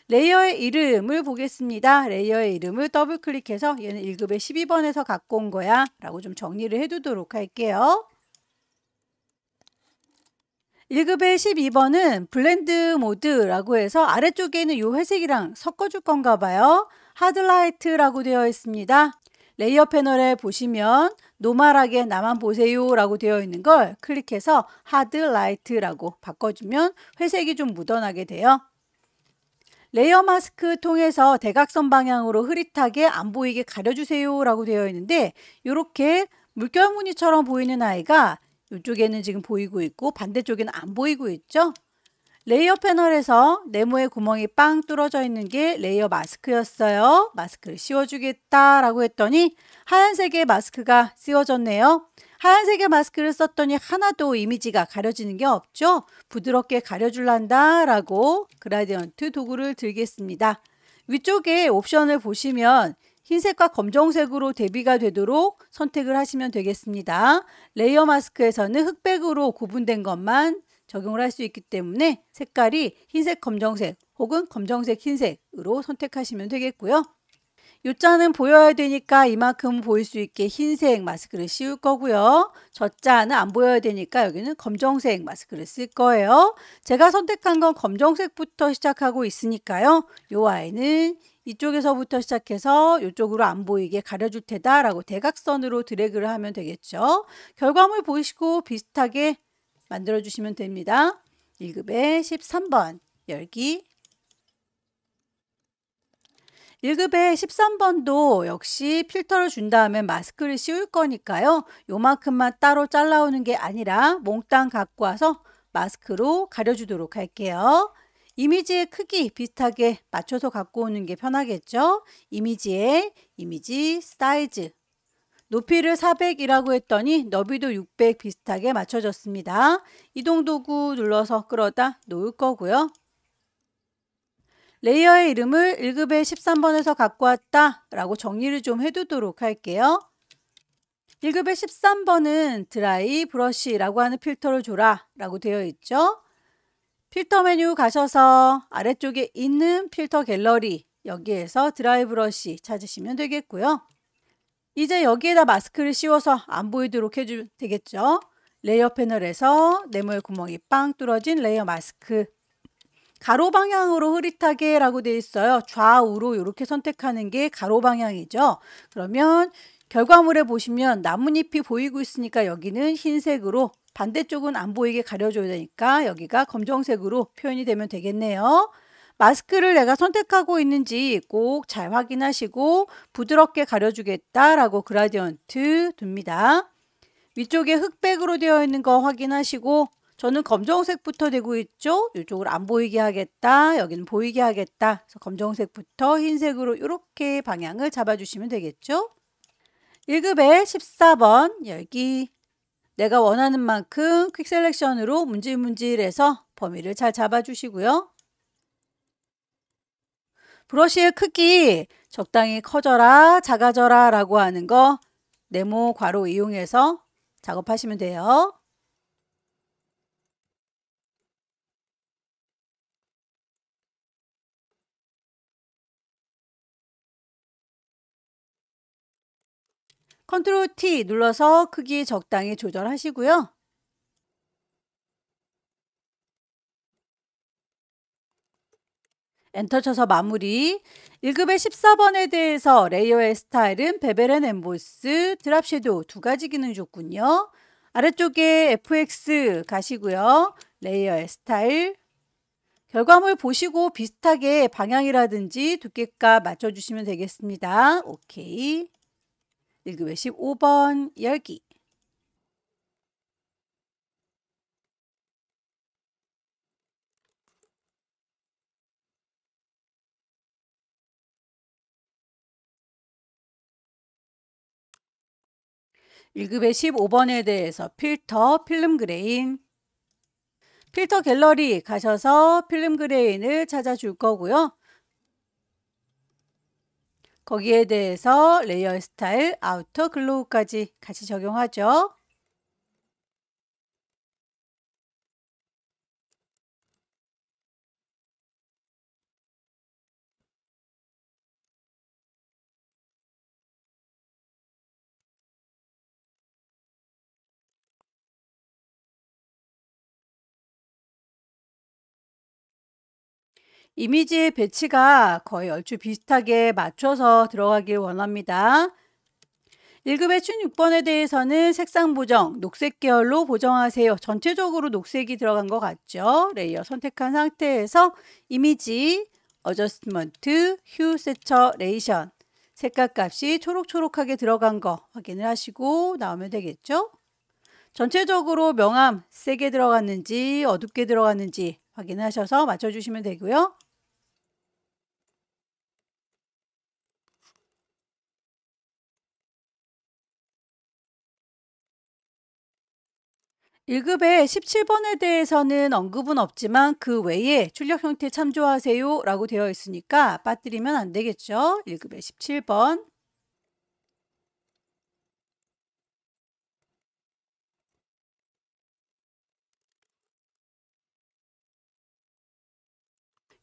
레이어의 이름을 보겠습니다. 레이어의 이름을 더블 클릭해서 얘는 1급의 12번에서 갖고 온 거야 라고 좀 정리를 해두도록 할게요. 1급의 12번은 블렌드 모드라고 해서 아래쪽에 있는 이 회색이랑 섞어줄 건가 봐요. 하드라이트라고 되어 있습니다. 레이어 패널에 보시면 노멀하게 나만 보세요 라고 되어 있는 걸 클릭해서 하드라이트라고 바꿔주면 회색이 좀 묻어나게 돼요. 레이어 마스크 통해서 대각선 방향으로 흐릿하게 안 보이게 가려주세요 라고 되어 있는데 이렇게 물결 무늬처럼 보이는 아이가 이쪽에는 지금 보이고 있고 반대쪽에는 안 보이고 있죠. 레이어 패널에서 네모의 구멍이 빵 뚫어져 있는 게 레이어 마스크였어요. 마스크를 씌워주겠다라고 했더니 하얀색의 마스크가 씌워졌네요. 하얀색의 마스크를 썼더니 하나도 이미지가 가려지는 게 없죠. 부드럽게 가려줄란다 라고 그라디언트 도구를 들겠습니다. 위쪽에 옵션을 보시면 흰색과 검정색으로 대비가 되도록 선택을 하시면 되겠습니다. 레이어 마스크에서는 흑백으로 구분된 것만 적용을 할 수 있기 때문에 색깔이 흰색, 검정색 혹은 검정색, 흰색으로 선택하시면 되겠고요. 요 자는 보여야 되니까 이만큼 보일 수 있게 흰색 마스크를 씌울 거고요. 저 자는 안 보여야 되니까 여기는 검정색 마스크를 쓸 거예요. 제가 선택한 건 검정색부터 시작하고 있으니까요. 요 아이는 이쪽에서부터 시작해서 이쪽으로 안 보이게 가려줄 테다 라고 대각선으로 드래그를 하면 되겠죠. 결과물 보시고 비슷하게 만들어 주시면 됩니다. 1급의 13번 열기. 1급의 13번도 역시 필터를 준 다음에 마스크를 씌울 거니까요. 요만큼만 따로 잘라오는 게 아니라 몽땅 갖고 와서 마스크로 가려주도록 할게요. 이미지의 크기 비슷하게 맞춰서 갖고 오는 게 편하겠죠. 이미지에 이미지 사이즈 높이를 400이라고 했더니 너비도 600 비슷하게 맞춰졌습니다. 이동 도구 눌러서 끌어다 놓을 거고요. 레이어의 이름을 1급의 13번에서 갖고 왔다 라고 정리를 좀 해두도록 할게요. 1급의 13번은 드라이 브러쉬라고 하는 필터를 줘라 라고 되어 있죠. 필터 메뉴 가셔서 아래쪽에 있는 필터 갤러리 여기에서 드라이 브러쉬 찾으시면 되겠고요. 이제 여기에다 마스크를 씌워서 안 보이도록 해주면 되겠죠. 레이어 패널에서 네모의 구멍이 빵 뚫어진 레이어 마스크. 가로 방향으로 흐릿하게 라고 되어 있어요. 좌우로 이렇게 선택하는 게 가로 방향이죠. 그러면 결과물에 보시면 나뭇잎이 보이고 있으니까 여기는 흰색으로, 반대쪽은 안 보이게 가려줘야 되니까 여기가 검정색으로 표현이 되면 되겠네요. 마스크를 내가 선택하고 있는지 꼭 잘 확인하시고 부드럽게 가려주겠다라고 그라디언트 둡니다. 위쪽에 흑백으로 되어 있는 거 확인하시고, 저는 검정색부터 되고 있죠. 이쪽을 안 보이게 하겠다, 여기는 보이게 하겠다. 그래서 검정색부터 흰색으로 이렇게 방향을 잡아주시면 되겠죠. 1급의 14번 열기. 내가 원하는 만큼 퀵 셀렉션으로 문질문질해서 범위를 잘 잡아주시고요. 브러쉬의 크기 적당히 커져라, 작아져라 라고 하는 거 네모 괄호 이용해서 작업하시면 돼요. 컨트롤 T 눌러서 크기 적당히 조절하시고요. 엔터 쳐서 마무리. 1급의 14번에 대해서 레이어의 스타일은 베벨 앤 엠보스, 드랍 섀도우 두 가지 기능이 좋군요. 아래쪽에 FX 가시고요. 레이어의 스타일. 결과물 보시고 비슷하게 방향이라든지 두께값 맞춰주시면 되겠습니다. 오케이. 1급의 15번 열기. (1급의 15번에 대해서 필터 필름 그레인). 필터 갤러리 가셔서 필름 그레인을 찾아줄 거고요. 거기에 대해서 레이어 스타일, 아우터 글로우까지 같이 적용하죠. 이미지의 배치가 거의 얼추 비슷하게 맞춰서 들어가길 원합니다. 1급의 16번에 대해서는 색상 보정, 녹색 계열로 보정하세요. 전체적으로 녹색이 들어간 것 같죠? 레이어 선택한 상태에서 이미지, 어저스트먼트, 휴 세처레이션, 색깔 값이 초록초록하게 들어간 거 확인을 하시고 나오면 되겠죠? 전체적으로 명암 세게 들어갔는지 어둡게 들어갔는지 확인하셔서 맞춰주시면 되고요. 1급의 17번에 대해서는 언급은 없지만 그 외에 출력 형태 참조하세요 라고 되어 있으니까 빠뜨리면 안 되겠죠. 1급의 17번.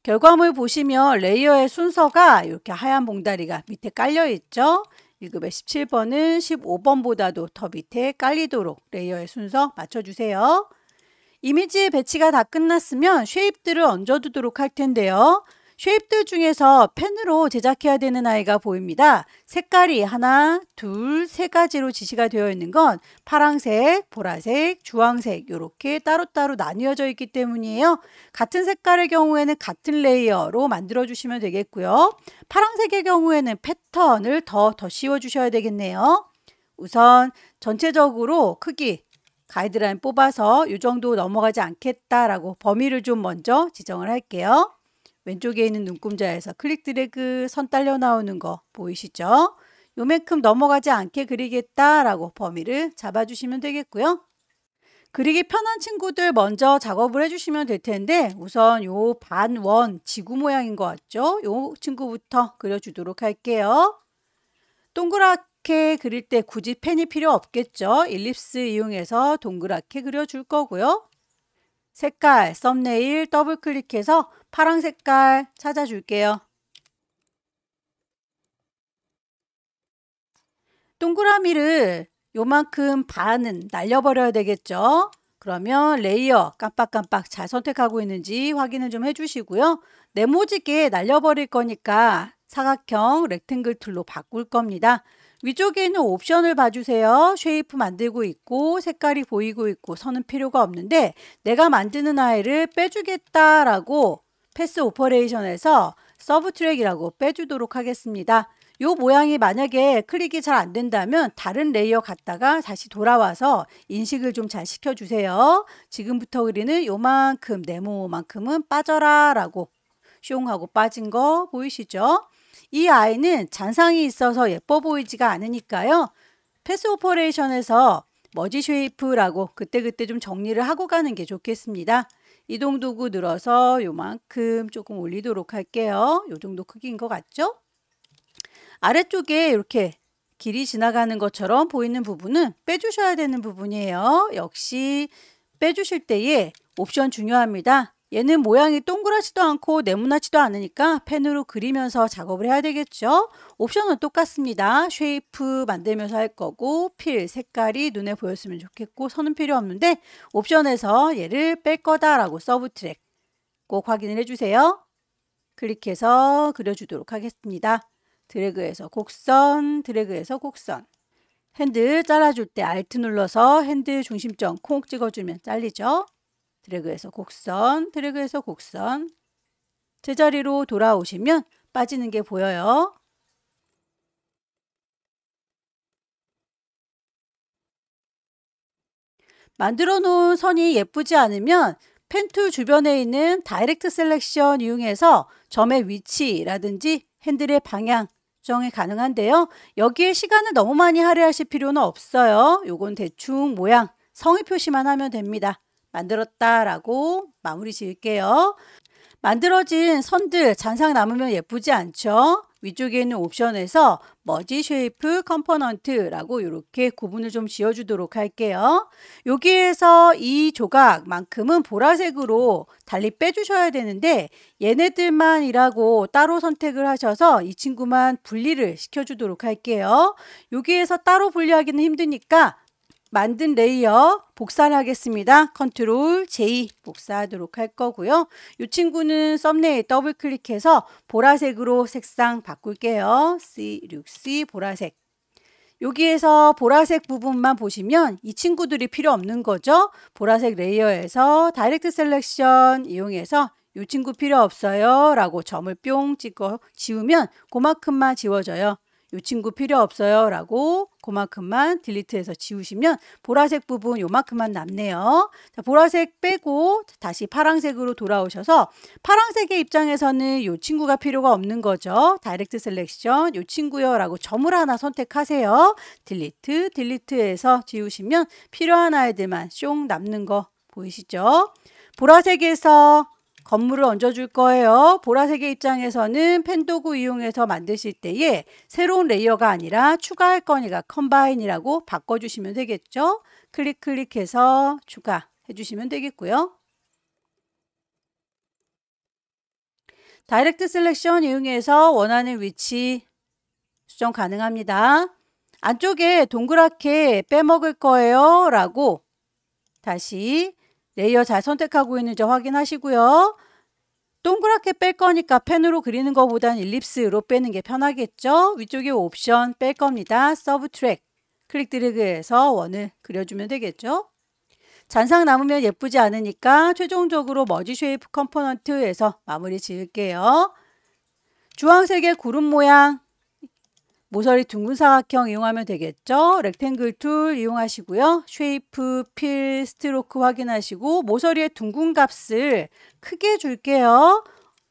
결과물 보시면 레이어의 순서가 이렇게 하얀 봉다리가 밑에 깔려 있죠. 1급의 17번은 15번보다도 더 밑에 깔리도록 레이어의 순서 맞춰주세요. 이미지의 배치가 다 끝났으면 쉐입들을 얹어두도록 할 텐데요. 쉐입들 중에서 펜으로 제작해야 되는 아이가 보입니다. 색깔이 하나, 둘, 세 가지로 지시가 되어 있는 건 파란색, 보라색, 주황색 이렇게 따로따로 나뉘어져 있기 때문이에요. 같은 색깔의 경우에는 같은 레이어로 만들어 주시면 되겠고요. 파란색의 경우에는 패턴을 더 씌워 주셔야 되겠네요. 우선 전체적으로 크기 가이드라인 뽑아서 이 정도 넘어가지 않겠다라고 범위를 좀 먼저 지정을 할게요. 왼쪽에 있는 눈금자에서 클릭 드래그 선 딸려 나오는 거 보이시죠? 요만큼 넘어가지 않게 그리겠다라고 범위를 잡아주시면 되겠고요. 그리기 편한 친구들 먼저 작업을 해주시면 될 텐데 우선 요 반원 지구 모양인 것 같죠? 요 친구부터 그려주도록 할게요. 동그랗게 그릴 때 굳이 펜이 필요 없겠죠? 일립스 이용해서 동그랗게 그려줄 거고요. 색깔, 썸네일 더블 클릭해서 파랑 색깔 찾아줄게요. 동그라미를 요만큼 반은 날려버려야 되겠죠? 그러면 레이어 깜빡깜빡 잘 선택하고 있는지 확인을 좀 해주시고요. 네모지게 날려버릴 거니까 사각형 렉탱글 툴로 바꿀 겁니다. 위쪽에 있는 옵션을 봐주세요. 쉐이프 만들고 있고 색깔이 보이고 있고 선은 필요가 없는데 내가 만드는 아이를 빼주겠다라고 패스 오퍼레이션에서 서브 트랙이라고 빼주도록 하겠습니다. 요 모양이 만약에 클릭이 잘 안 된다면 다른 레이어 갔다가 다시 돌아와서 인식을 좀 잘 시켜주세요. 지금부터 그리는 요만큼 네모만큼은 빠져라 라고 숑하고 빠진 거 보이시죠? 이 아이는 잔상이 있어서 예뻐 보이지가 않으니까요. 패스 오퍼레이션에서 머지 쉐이프라고 그때그때 좀 정리를 하고 가는 게 좋겠습니다. 이동 도구 늘어서 요만큼 조금 올리도록 할게요. 요 정도 크기인 것 같죠? 아래쪽에 이렇게 길이 지나가는 것처럼 보이는 부분은 빼주셔야 되는 부분이에요. 역시 빼주실 때에 옵션 중요합니다. 얘는 모양이 동그랗지도 않고 네모나지도 않으니까 펜으로 그리면서 작업을 해야 되겠죠. 옵션은 똑같습니다. 쉐이프 만들면서 할 거고 필 색깔이 눈에 보였으면 좋겠고 선은 필요 없는데 옵션에서 얘를 뺄 거다라고 서브 트랙 꼭 확인을 해주세요. 클릭해서 그려주도록 하겠습니다. 드래그해서 곡선, 드래그해서 곡선. 핸들 잘라줄 때 Alt 눌러서 핸들 중심점 콩 찍어주면 잘리죠. 드래그해서 곡선, 드래그해서 곡선. 제자리로 돌아오시면 빠지는 게 보여요. 만들어 놓은 선이 예쁘지 않으면 펜 툴 주변에 있는 다이렉트 셀렉션 이용해서 점의 위치라든지 핸들의 방향 조정이 가능한데요. 여기에 시간을 너무 많이 할애하실 필요는 없어요. 요건 대충 모양, 성의 표시만 하면 됩니다. 만들었다라고 마무리 지을게요. 만들어진 선들 잔상 남으면 예쁘지 않죠? 위쪽에 있는 옵션에서 머지 쉐이프 컴포넌트라고 이렇게 구분을 좀 지어주도록 할게요. 여기에서 이 조각만큼은 보라색으로 달리 빼주셔야 되는데 얘네들만이라고 따로 선택을 하셔서 이 친구만 분리를 시켜주도록 할게요. 여기에서 따로 분리하기는 힘드니까 만든 레이어 복사를 하겠습니다. 컨트롤 J 복사하도록 할 거고요. 이 친구는 썸네일 더블 클릭해서 보라색으로 색상 바꿀게요. C6C 보라색. 여기에서 보라색 부분만 보시면 이 친구들이 필요 없는 거죠. 보라색 레이어에서 다이렉트 셀렉션 이용해서 이 친구 필요 없어요 라고 점을 뿅 찍어 지우면 그만큼만 지워져요. 이 친구 필요 없어요 라고 그만큼만 딜리트해서 지우시면 보라색 부분 요만큼만 남네요. 자, 보라색 빼고 다시 파란색으로 돌아오셔서 파란색의 입장에서는 이 친구가 필요가 없는 거죠. 다이렉트 셀렉션 이 친구요 라고 점을 하나 선택하세요. 딜리트, 딜리트해서 지우시면 필요한 아이들만 숑 남는 거 보이시죠? 보라색에서 건물을 얹어줄 거예요. 보라색의 입장에서는 펜도구 이용해서 만드실 때에 새로운 레이어가 아니라 추가할 거니까 컴바인이라고 바꿔주시면 되겠죠. 클릭해서 추가해 주시면 되겠고요. 다이렉트 셀렉션 이용해서 원하는 위치 수정 가능합니다. 안쪽에 동그랗게 빼먹을 거예요 라고 다시 레이어 잘 선택하고 있는지 확인하시고요. 동그랗게 뺄 거니까 펜으로 그리는 것보다는 일립스로 빼는 게 편하겠죠. 위쪽에 옵션 뺄 겁니다. 서브 트랙 클릭 드래그해서 원을 그려주면 되겠죠. 잔상 남으면 예쁘지 않으니까 최종적으로 머지 쉐이프 컴포넌트에서 마무리 지을게요. 주황색의 구름 모양 모서리 둥근 사각형 이용하면 되겠죠. 렉탱글 툴 이용하시고요. 쉐이프, 필, 스트로크 확인하시고 모서리의 둥근 값을 크게 줄게요.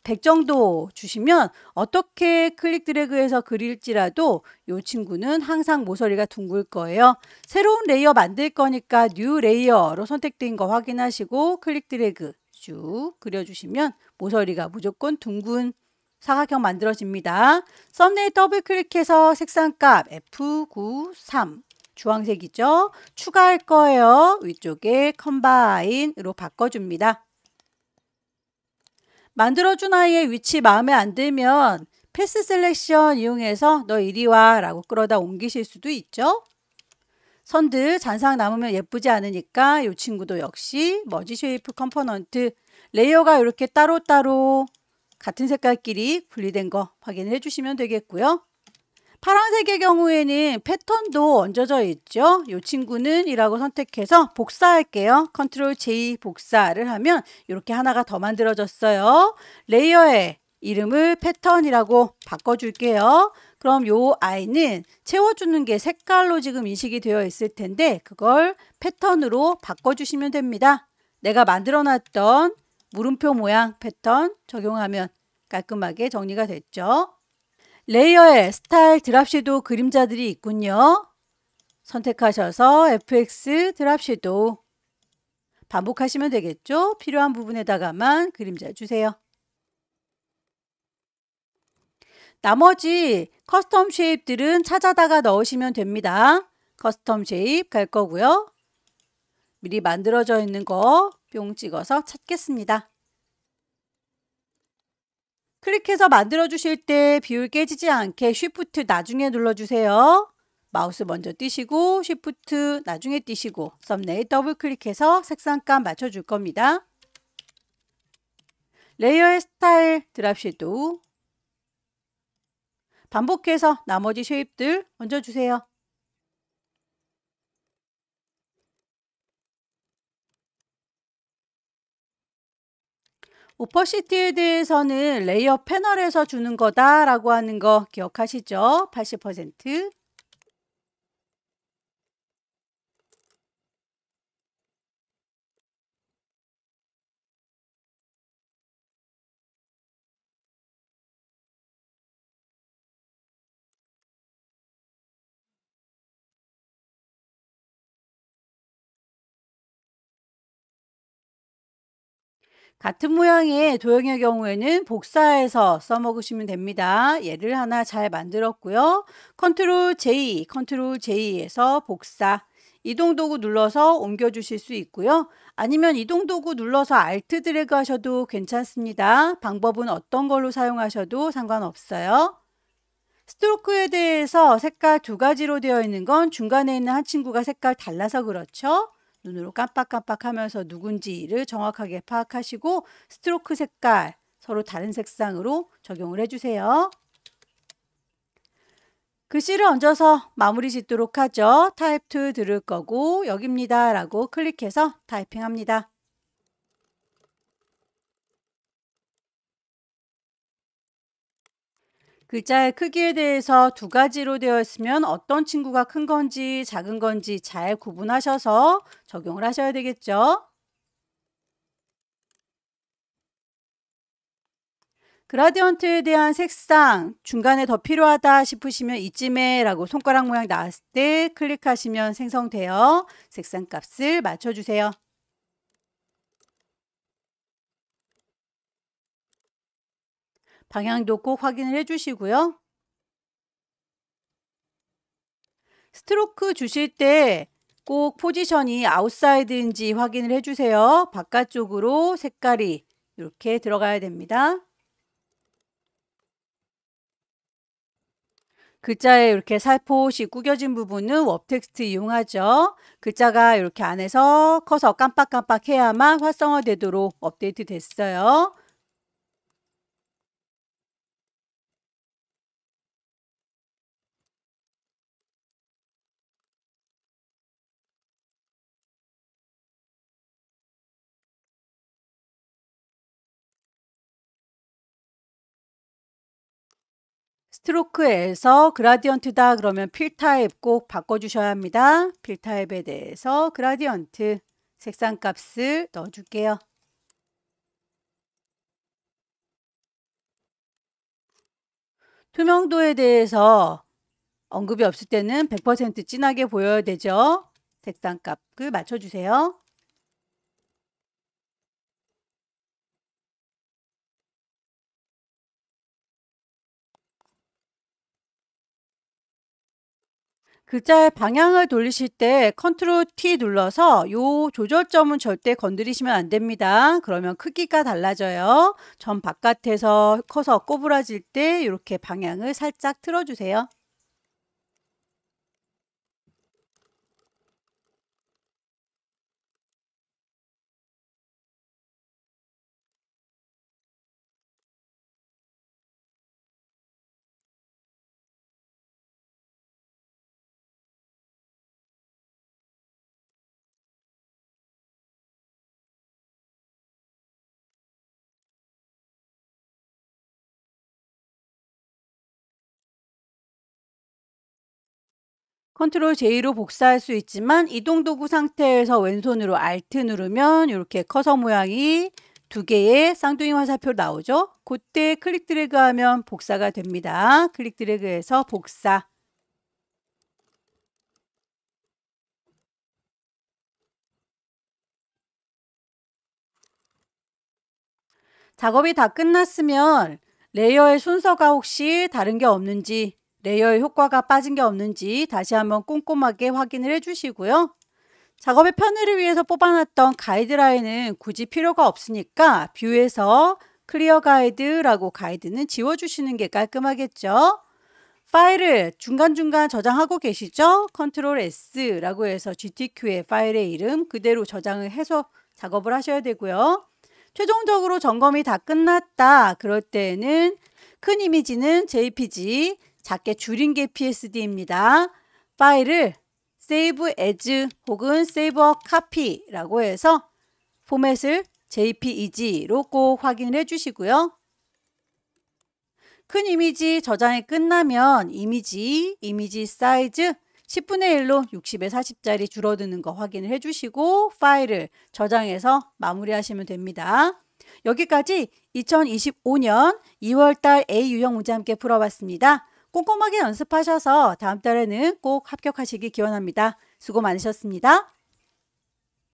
100 정도 주시면 어떻게 클릭 드래그해서 그릴지라도 이 친구는 항상 모서리가 둥글 거예요. 새로운 레이어 만들 거니까 뉴 레이어로 선택된 거 확인하시고 클릭 드래그 쭉 그려주시면 모서리가 무조건 둥근 사각형 만들어집니다. 썸네일 더블 클릭해서 색상값 F93 주황색이죠. 추가할 거예요. 위쪽에 컴바인으로 바꿔줍니다. 만들어준 아이의 위치 마음에 안 들면 패스 셀렉션 이용해서 너 이리 와 라고 끌어다 옮기실 수도 있죠. 선들 잔상 남으면 예쁘지 않으니까 이 친구도 역시 머지 쉐이프 컴포넌트 레이어가 이렇게 따로따로 같은 색깔끼리 분리된 거 확인을 해주시면 되겠고요. 파란색의 경우에는 패턴도 얹어져 있죠. 이 친구는 이라고 선택해서 복사할게요. 컨트롤 J 복사를 하면 이렇게 하나가 더 만들어졌어요. 레이어의 이름을 패턴이라고 바꿔줄게요. 그럼 요 아이는 채워주는 게 색깔로 지금 인식이 되어 있을 텐데 그걸 패턴으로 바꿔주시면 됩니다. 내가 만들어놨던 물음표 모양 패턴 적용하면 깔끔하게 정리가 됐죠. 레이어에 스타일 드랍 섀도우 그림자들이 있군요. 선택하셔서 FX 드랍 섀도우 반복하시면 되겠죠. 필요한 부분에다가만 그림자 주세요. 나머지 커스텀 쉐입들은 찾아다가 넣으시면 됩니다. 커스텀 쉐입 갈 거고요. 미리 만들어져 있는 거 뿅 찍어서 찾겠습니다. 클릭해서 만들어 주실 때 비율 깨지지 않게 쉬프트 나중에 눌러주세요. 마우스 먼저 띄시고 쉬프트 나중에 띄시고 썸네일 더블 클릭해서 색상감 맞춰줄 겁니다. 레이어의 스타일 드랍 섀도우 반복해서 나머지 쉐입들 얹어주세요. 오퍼시티에 대해서는 레이어 패널에서 주는 거다라고 하는 거 기억하시죠? 80%. 같은 모양의 도형의 경우에는 복사해서 써먹으시면 됩니다. 얘를 하나 잘 만들었고요. 컨트롤 J, 컨트롤 J에서 복사, 이동도구 눌러서 옮겨주실 수 있고요. 아니면 이동도구 눌러서 Alt 드래그 하셔도 괜찮습니다. 방법은 어떤 걸로 사용하셔도 상관없어요. 스트로크에 대해서 색깔 두 가지로 되어 있는 건 중간에 있는 한 친구가 색깔 달라서 그렇죠. 눈으로 깜빡깜빡 하면서 누군지를 정확하게 파악하시고 스트로크 색깔 서로 다른 색상으로 적용을 해주세요. 글씨를 얹어서 마무리 짓도록 하죠. 타입 툴 들을 거고 여기입니다 라고 클릭해서 타이핑합니다. 글자의 크기에 대해서 두 가지로 되어 있으면 어떤 친구가 큰 건지 작은 건지 잘 구분하셔서 적용을 하셔야 되겠죠. 그라디언트에 대한 색상 중간에 더 필요하다 싶으시면 이쯤에 라고 손가락 모양 나왔을 때 클릭하시면 생성돼요. 색상 값을 맞춰주세요. 방향도 꼭 확인을 해주시고요. 스트로크 주실 때 꼭 포지션이 아웃사이드인지 확인을 해주세요. 바깥쪽으로 색깔이 이렇게 들어가야 됩니다. 글자에 이렇게 살포시 구겨진 부분은 웹 텍스트 이용하죠. 글자가 이렇게 안에서 커서 깜빡깜빡 해야만 활성화되도록 업데이트 됐어요. 스트로크에서 그라디언트다 그러면 필 타입 꼭 바꿔주셔야 합니다. 필 타입에 대해서 그라디언트 색상 값을 넣어줄게요. 투명도에 대해서 언급이 없을 때는 100% 진하게 보여야 되죠. 색상 값을 맞춰주세요. 글자의 방향을 돌리실 때 컨트롤 T 눌러서 요 조절점은 절대 건드리시면 안 됩니다. 그러면 크기가 달라져요. 점 바깥에서 커서 꼬부라질 때 이렇게 방향을 살짝 틀어주세요. 컨트롤 J로 복사할 수 있지만 이동 도구 상태에서 왼손으로 Alt 누르면 이렇게 커서 모양이 두 개의 쌍둥이 화살표 나오죠? 그때 클릭 드래그 하면 복사가 됩니다. 클릭 드래그해서 복사. 작업이 다 끝났으면 레이어의 순서가 혹시 다른 게 없는지, 레이어의 효과가 빠진 게 없는지 다시 한번 꼼꼼하게 확인을 해주시고요. 작업의 편의를 위해서 뽑아놨던 가이드라인은 굳이 필요가 없으니까 뷰에서 클리어 가이드라고 가이드는 지워주시는 게 깔끔하겠죠. 파일을 중간중간 저장하고 계시죠? 컨트롤 S라고 해서 GTQ의 파일의 이름 그대로 저장을 해서 작업을 하셔야 되고요. 최종적으로 점검이 다 끝났다. 그럴 때는 큰 이미지는 JPG, 작게 줄인 게 PSD입니다. 파일을 Save as 혹은 Save a copy라고 해서 포맷을 JPEG로 꼭 확인을 해주시고요. 큰 이미지 저장이 끝나면 이미지 사이즈 10분의 1로 60에 40짜리 줄어드는 거 확인을 해주시고 파일을 저장해서 마무리하시면 됩니다. 여기까지 2025년 2월달 A 유형 문제 함께 풀어봤습니다. 꼼꼼하게 연습하셔서 다음 달에는 꼭 합격하시기 기원합니다. 수고 많으셨습니다.